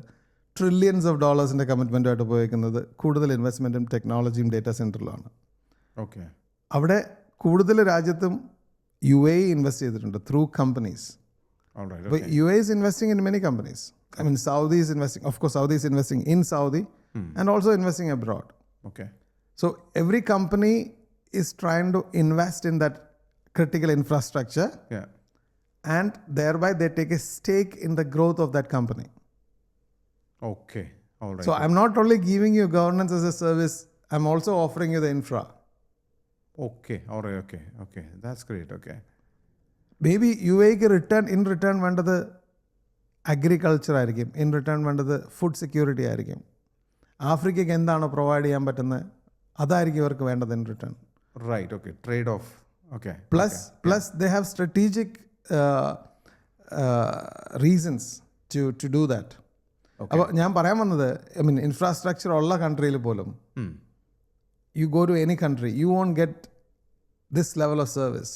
ട്രില്യൺസ് ഓഫ് ഡോളേഴ്സിൻ്റെ കമ്മിറ്റ്മെൻറ്റുമായിട്ട് പോയേക്കുന്നത് കൂടുതൽ ഇൻവെസ്റ്റ്മെൻറ്റും ടെക്നോളജിയും ഡേറ്റാ സെൻറ്ററിലാണ്. ഓക്കെ. അവിടെ കൂടുതൽ രാജ്യത്തും UAE ഇൻവെസ്റ്റ് ചെയ്തിട്ടുണ്ട് through companies. But UAE is investing in many companies. I mean, Saudi is investing. Of course, Saudi is investing in Saudi and also investing abroad. Okay. So every company is trying to invest in that critical infrastructure. Yeah. And thereby they take a stake in the growth of that company. Okay. All right. So I'm not only giving you governance as a service, I'm also offering you the infra. Okay. All right. Okay. Okay. That's great. Okay. Maybe UAE in return വേണ്ടത് agriculture ആയിരിക്കും, in return വേണ്ടത് food security ആയിരിക്കും. ആഫ്രിക്കയ്ക്ക് എന്താണോ provide ചെയ്യാൻ പറ്റുന്നത് അതായിരിക്കും ഇവർക്ക് വേണ്ടത് in return. Right. Okay. Trade off. Okay. Plus they have strategic reasons to do that. അപ്പോൾ ഞാൻ പറയാൻ വന്നത്, ഐ മീൻ ഇൻഫ്രാസ്ട്രക്ചർ ഉള്ള കൺട്രിയിൽ പോലും you go to any country, you won't get this level of service.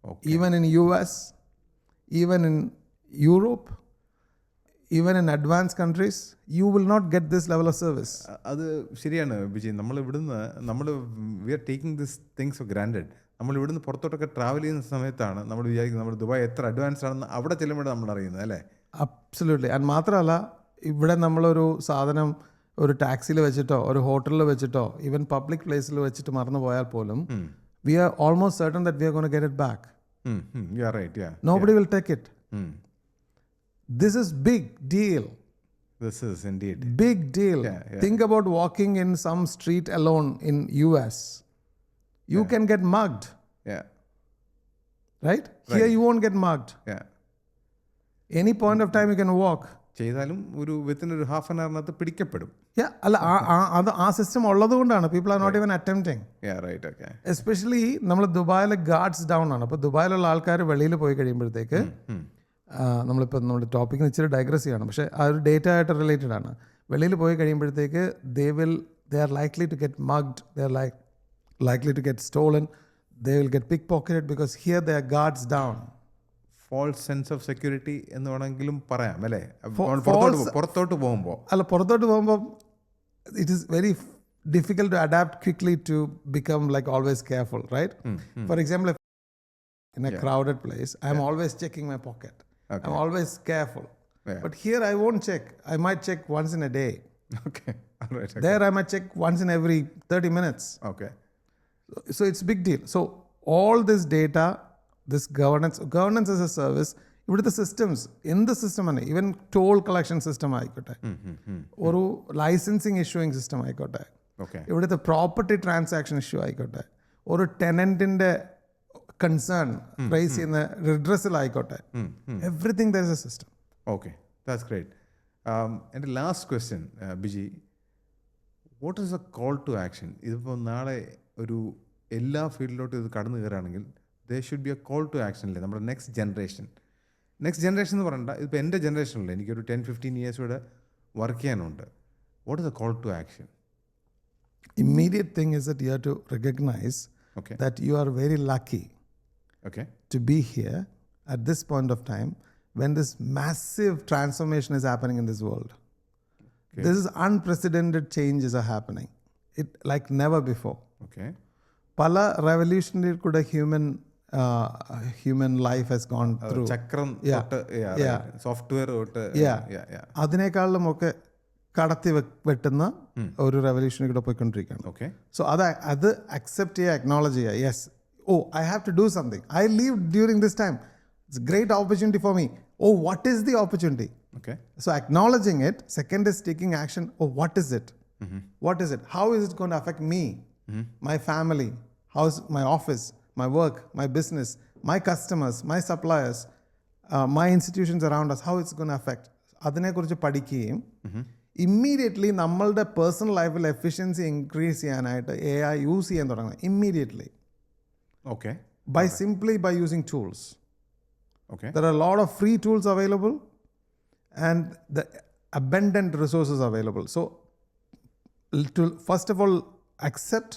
Okay. Even in US, even in Europe, even in advanced countries, you will not get this level of service. അത് ശരിയാണ് Vijay. we are taking these things for granted. നമ്മൾ ഇവിടുന്ന് പുറത്തോട്ടൊക്കെ travel ചെയ്യുന്ന സമയത്താണ് നമ്മൾ വിചാരിക്കുന്നത് നമ്മൾ ദുബായ് എത്ര അഡ്വാൻസ്ഡ് ആണെന്ന് അവിടെ ചെല്ലുമ്പോഴാണ് നമ്മൾ അറിയുന്നത്, അല്ലേ? അബ്സല്യൂട്ട്ലി. ആൻഡ് മാത്രമല്ല, ഇവിടെ നമ്മളൊരു സാധനം ഒരു ടാക്സിയിൽ വെച്ചിട്ടോ ഒരു ഹോട്ടലിൽ വെച്ചിട്ടോ ഈവൻ പബ്ലിക് പ്ലേസിൽ വെച്ചിട്ട് മറന്നു പോയാൽ പോലും we are almost certain that we are going to get it back. Yeah, right. Yeah. Nobody will take it. This is big deal. This is indeed big deal. Yeah. Think about walking in some street alone in US. You can get mugged. Yeah. Right? Here you won't get mugged. Yeah. Any point of time you can walk. ചെയ്താലും ഒരു within ഒരു half an അവറിനകത്ത് പിടിക്കപ്പെടും. അല്ല, അത് ആ system ഉള്ളത് കൊണ്ടാണ് people are not even attempting. Especially നമ്മൾ ദുബായിലെ ഗാർഡ്സ് ഡൗൺ ആണ്. അപ്പോൾ ദുബായിലുള്ള ആൾക്കാർ വെളിയിൽ പോയി കഴിയുമ്പോഴത്തേക്ക്, നമ്മളിപ്പോൾ നമ്മുടെ ടോപ്പിക്കിന് ഇച്ചിരി ഡൈഗ്രസ് ചെയ്യണം, പക്ഷേ ആ ഒരു ഡേറ്റ ആയിട്ട് റിലേറ്റഡ് ആണ്. വെളിയിൽ പോയി കഴിയുമ്പോഴത്തേക്ക് they will they are likely to get mugged, they are likely to get stolen, they will get pickpocketed because here their guards down. False sense of security എന്ന് വേണമെങ്കിലും പറയാം അല്ലേ? false- പുറത്തോട്ട് പോകുമ്പോൾ അല്ല പുറത്തോട്ട് പോകുമ്പോൾ it is very difficult to adapt quickly to become like always careful, right? For example, if in a crowded place, I'm always checking my pocket. I'm always careful. Yeah. But here I won't check. I might check once in a day. Okay There I might check once in every 30 minutes. Okay So it's big deal. So all this data, this governance as a service, ഇവിടുത്തെ systems എന്ത് സിസ്റ്റമാണ്, even toll collection system ആയിക്കോട്ടെ, ഒരു licensing issuing system ആയിക്കോട്ടെ, okay ഇവിടുത്തെ property transaction issue ആയിക്കോട്ടെ, ഒരു ടെനൻറ്റിൻ്റെ കൺസേൺ റേസ് ചെയ്യുന്ന റിഡ്രസൽ ആയിക്കോട്ടെ, everything there is a system. Okay, that's great. എൻ്റെ last question BG, what is a call to action? ഇതിപ്പോൾ നാളെ ഒരു എല്ലാ ഫീൽഡിലോട്ടും ഇത് കടന്നു കയറുകയാണെങ്കിൽ they should be a call to action അല്ലേ? നമ്മുടെ നെക്സ്റ്റ് ജനറേഷൻ എന്ന് പറയണ്ട, ഇതിപ്പോൾ എൻ്റെ ജനറേഷനില്ല, എനിക്കൊരു 10-15 years ഇവിടെ വർക്ക് ചെയ്യാനുണ്ട്. What is a call to action? Immediate thing is that you have to recognize Okay. that you are very lucky Okay. to be here at this point of time when this massive transformation is happening in this world. Okay. This is unprecedented changes are happening. It like never before. Okay. Pala revolutionary kuda human life has gone through. ചക്രം Yeah. തൊട്ട് Yeah. Software തൊട്ട് Yeah. അതിനേക്കാളും ഒക്കെ കടത്തി വെട്ടുന്ന ഒരു റെവല്യൂഷനെ കൂടെ പോയിക്കൊണ്ടിരിക്കുകയാണ്. ഓക്കെ. സോ അത് അക്സെപ്റ്റ് ചെയ്യുക, അക്നോളജ് ചെയ്യുക. Yes, oh I have to do something, I leave during this time, it's great opportunity for me. Oh what is the opportunity? Okay. So acknowledging it, second is taking action. Oh, what is it? What is it? How is it going to affect me, my family, how's my office, my work, my business, my customers, my suppliers, my institutions around us, how it's going to affect? അതിനെക്കുറിച്ച് പഠിക്കുകയും immediately നമ്മളുടെ personal ലൈഫിൽ efficiency increase ചെയ്യാനായിട്ട് AI use ചെയ്യാൻ തുടങ്ങണം immediately. Okay. Simply by using tools. Okay. There are a lot of free tools available and the abundant resources available. So to first of all accept,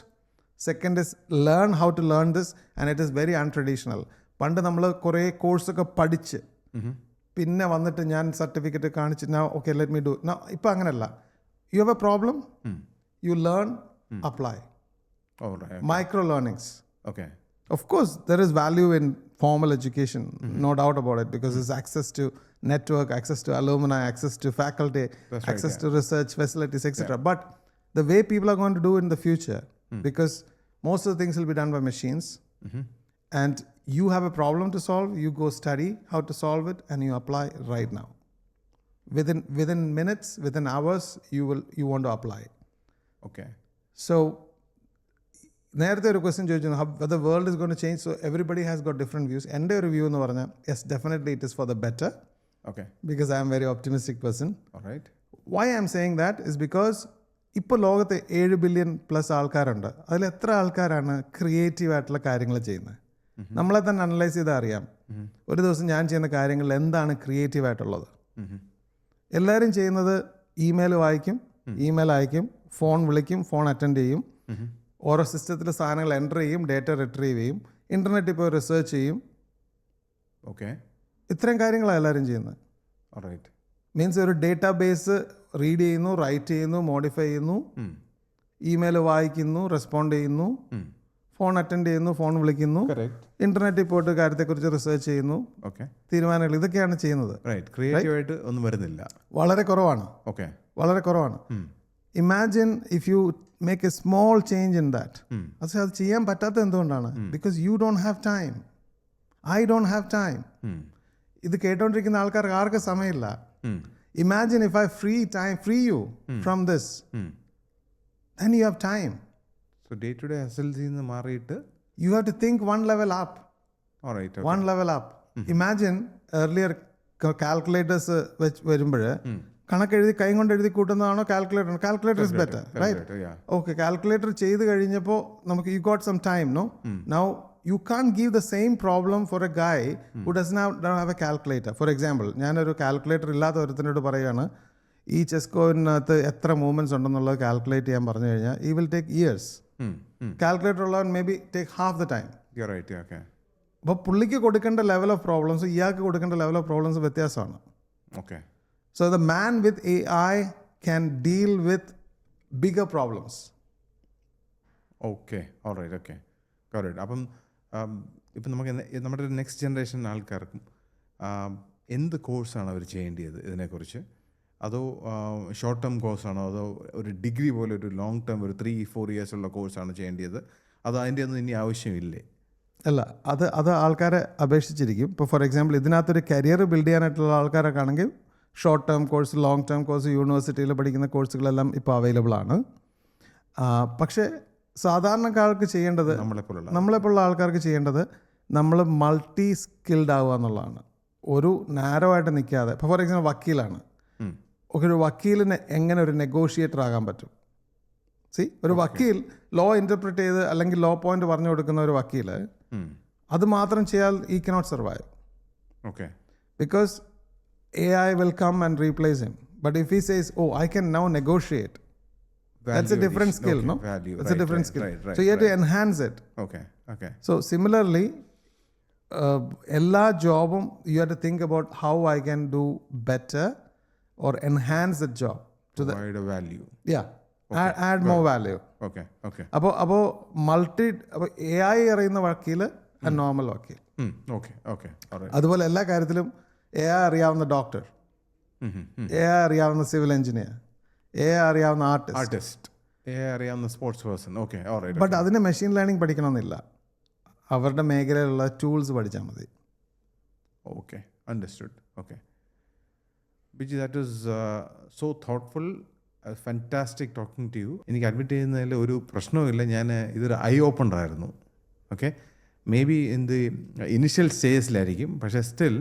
second is learn how to learn this, and it is very untraditional. പണ്ട് നമ്മൾ കുറേ കോഴ്സൊക്കെ പഠിച്ച് പിന്നെ വന്നിട്ട് ഞാൻ certificate കാണിച്ച് now okay let me do now. ഇപ്പം അങ്ങനെയല്ല. You have a problem, you learn, apply. All right. Micro learnings. Okay. Of course, there is value in formal education, no doubt about it, because there's access to network, access to alumni, access to faculty, That's access right, to research facilities, etc. But the way people are going to do in the future, because most of the things will be done by machines, and you have a problem to solve, you go study how to solve it, and you apply right now. Within minutes, within hours, you want to apply. Okay. So നേരത്തെ ഒരു question ചോദിച്ചു, whether the world is going to change. So everybody has got different views. എൻ്റെ ഒരു view എന്ന് പറഞ്ഞാൽ yes, definitely it is for the better, Okay. because I am very optimistic person. All right. Why I am saying that is because ഇപ്പോൾ ലോകത്ത് 7 billion plus ആൾക്കാരുണ്ട്. അതിൽ എത്ര ആൾക്കാരാണ് ക്രിയേറ്റീവ് ആയിട്ടുള്ള കാര്യങ്ങൾ ചെയ്യുന്നത്? നമ്മളെ തന്നെ അനലൈസ് ചെയ്താൽ അറിയാം ഒരു ദിവസം ഞാൻ ചെയ്യുന്ന കാര്യങ്ങളിൽ എന്താണ് ക്രിയേറ്റീവ് ആയിട്ടുള്ളത്. എല്ലാവരും ചെയ്യുന്നത് ഇമെയിൽ വായിക്കും, ഇമെയിൽ അയക്കും, ഫോൺ വിളിക്കും, ഫോൺ അറ്റൻഡ് ചെയ്യും, ഓരോ സിസ്റ്റത്തിൽ സാധനങ്ങൾ എൻ്റർ ചെയ്യും, ഡേറ്റ റിട്രീവ് ചെയ്യും, ഇൻ്റർനെറ്റിൽ പോയി റിസർച്ച് ചെയ്യും. ഓക്കെ. ഇത്രയും കാര്യങ്ങളാണ് എല്ലാവരും ചെയ്യുന്നത്. All right. മീൻസ് ഒരു ഡേറ്റാ ബേസ് റീഡ് ചെയ്യുന്നു, റൈറ്റ് ചെയ്യുന്നു, മോഡിഫൈ ചെയ്യുന്നു, ഇമെയിൽ വായിക്കുന്നു, റെസ്പോണ്ട് ചെയ്യുന്നു, ഫോൺ അറ്റൻഡ് ചെയ്യുന്നു, ഫോൺ വിളിക്കുന്നു, Correct. ഇൻ്റർനെറ്റിൽ പോയിട്ട് കാര്യത്തെക്കുറിച്ച് റിസർച്ച് ചെയ്യുന്നു, Okay. തീരുമാനങ്ങൾ ഇതൊക്കെയാണ് ചെയ്യുന്നത്. Right. ക്രിയേറ്റീവ് ആയിട്ട് ഒന്നും വരുന്നില്ല. വളരെ കുറവാണ്, ഓക്കെ. വളരെ കുറവാണ്. Imagine if you make a small change in that. അത് ചെയ്യാൻ പറ്റാത്തത് എന്തുകൊണ്ടാണ്? Because you don't have time, I don't have time. ഇത് കേട്ടോണ്ടിരിക്കുന്ന ആൾക്കാർക്ക് ആർക്കും സമയമില്ല. Imagine if I free you from this, then you have time. So day to day ഹസൽസിൽ നിന്ന് മാറിയിട്ട് You have to think one level up. All right. Okay. One level up. Imagine earlier calculators വരുമ്പോൾ കണക്കെഴുതി കൈ കൊണ്ട് എഴുതി കൂട്ടുന്നതാണോ calculator? Calculator is better, right? Yeah. Okay, calculator ചെയ്ത് കഴിഞ്ഞപ്പോൾ നമുക്ക് you got some time, no? Now you can give the same problem for a guy who does not have a calculator. For example, ഞാനൊരു calculator ഇല്ലാത്ത ഒരുത്തിനോട് പറയുകയാണ്, ഈ chess കോയിനകത്ത് എത്ര movements ഉണ്ടെന്നുള്ളത് കാൽക്കുലേറ്റ് ചെയ്യാൻ പറഞ്ഞു കഴിഞ്ഞാൽ ഈ വിൽ ടേക്ക് ഇയേഴ്സ്. കാൽക്കുലേറ്റർ ഉള്ളവൻ maybe take half the time. അപ്പോൾ പുള്ളിക്ക് കൊടുക്കേണ്ട ലെവൽ ഓഫ് പ്രോബ്ലംസ് ഇയാൾക്ക് കൊടുക്കേണ്ട ലെവൽ ഓഫ് പ്രോബ്ലംസ് വ്യത്യാസമാണ്. Okay. So the man with AI can deal with bigger problems. Okay, alright, okay, correct. അപ്പം ഇപ്പം നമുക്ക് നമ്മുടെ ഒരു നെക്സ്റ്റ് ജനറേഷൻ ആൾക്കാർക്കും എന്ത് കോഴ്സാണ് അവർ ചെയ്യേണ്ടത് ഇതിനെക്കുറിച്ച്? അതോ ഷോർട്ട് ടേം കോഴ്സാണോ, അതോ ഒരു ഡിഗ്രി പോലെ ഒരു ലോങ് ടേം ഒരു 3-4 ഇയേഴ്സ് ഉള്ള കോഴ്സാണ് ചെയ്യേണ്ടത്? അതോ അതിൻ്റെ ഒന്നും ഇനി ആവശ്യമില്ലേ? അല്ല, അത് ആൾക്കാരെ അപേക്ഷിച്ചിരിക്കും. ഇപ്പോൾ ഫോർ എക്സാമ്പിൾ ഇതിനകത്തൊരു കരിയർ ബിൽഡ് ചെയ്യാനായിട്ടുള്ള ആൾക്കാരൊക്കെ ആണെങ്കിൽ short term course, long term course, യൂണിവേഴ്സിറ്റിയിൽ പഠിക്കുന്ന കോഴ്സുകളെല്ലാം ഇപ്പോൾ അവൈലബിൾ ആണ്. പക്ഷേ സാധാരണക്കാർക്ക് ചെയ്യേണ്ടത്, നമ്മളെപ്പോലുള്ള ആൾക്കാർക്ക് ചെയ്യേണ്ടത് നമ്മൾ മൾട്ടി സ്കിൽഡ് ആവുക എന്നുള്ളതാണ്. ഒരു നാരോ ആയിട്ട് നിൽക്കാതെ. ഇപ്പോൾ ഫോർ എക്സാമ്പിൾ വക്കീലാണ്. ഒരു വക്കീലിന് എങ്ങനെ ഒരു നെഗോഷിയേറ്റർ ആകാൻ പറ്റും? ഒരു വക്കീൽ ലോ ഇൻ്റർപ്രിറ്റ് ചെയ്ത് അല്ലെങ്കിൽ ലോ പോയിന്റ് പറഞ്ഞു കൊടുക്കുന്ന ഒരു വക്കീൽ അത് മാത്രം ചെയ്യാൻ ഈ cannot survive. Okay. Because AI will come and replace him. But if he says, oh, I can now negotiate, that's a different skill, no? It's a different skill. So you have to enhance it. Okay. So similarly, ella jobum you have to think about how I can do better or enhance the job to the provide a value. Yeah. Add more value. Okay. അപ്പോൾ AI അറിയുന്ന വക്കീൽ and normal വക്കീൽ. Okay. അതുപോലെ എല്ലാ കാര്യത്തിലും AI അറിയാവുന്ന doctor, AI അറിയാവുന്ന civil engineer, AI അറിയാവുന്ന ആർട്ടിസ്റ്റ്, AI അറിയാവുന്ന sports person. Okay, alright. But അതിന് മെഷീൻ ലേണിംഗ് പഠിക്കണമെന്നില്ല. അവരുടെ മേഖലയിലുള്ള ടൂൾസ് പഠിച്ചാൽ മതി. Okay, understood. Okay Biji, that is so thoughtful, fantastic talking to you. എനിക്ക് അഡ്മിറ്റ് ചെയ്യുന്നതിൽ ഒരു പ്രശ്നവുമില്ല. ഞാൻ ഇതൊരു ഐ ഓപ്പണർ ആയിരുന്നു. Okay, maybe in the initial സ്റ്റേജിലായിരിക്കും, പക്ഷേ still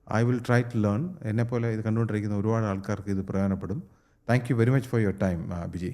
I will try to learn. എന്നെപ്പോലെ ഇത് കണ്ടുകൊണ്ടിരിക്കുന്ന ഒരുപാട് ആൾക്കാർക്ക് ഇത് പ്രയോജനപ്പെടും. Thank you very much for your time, Biji.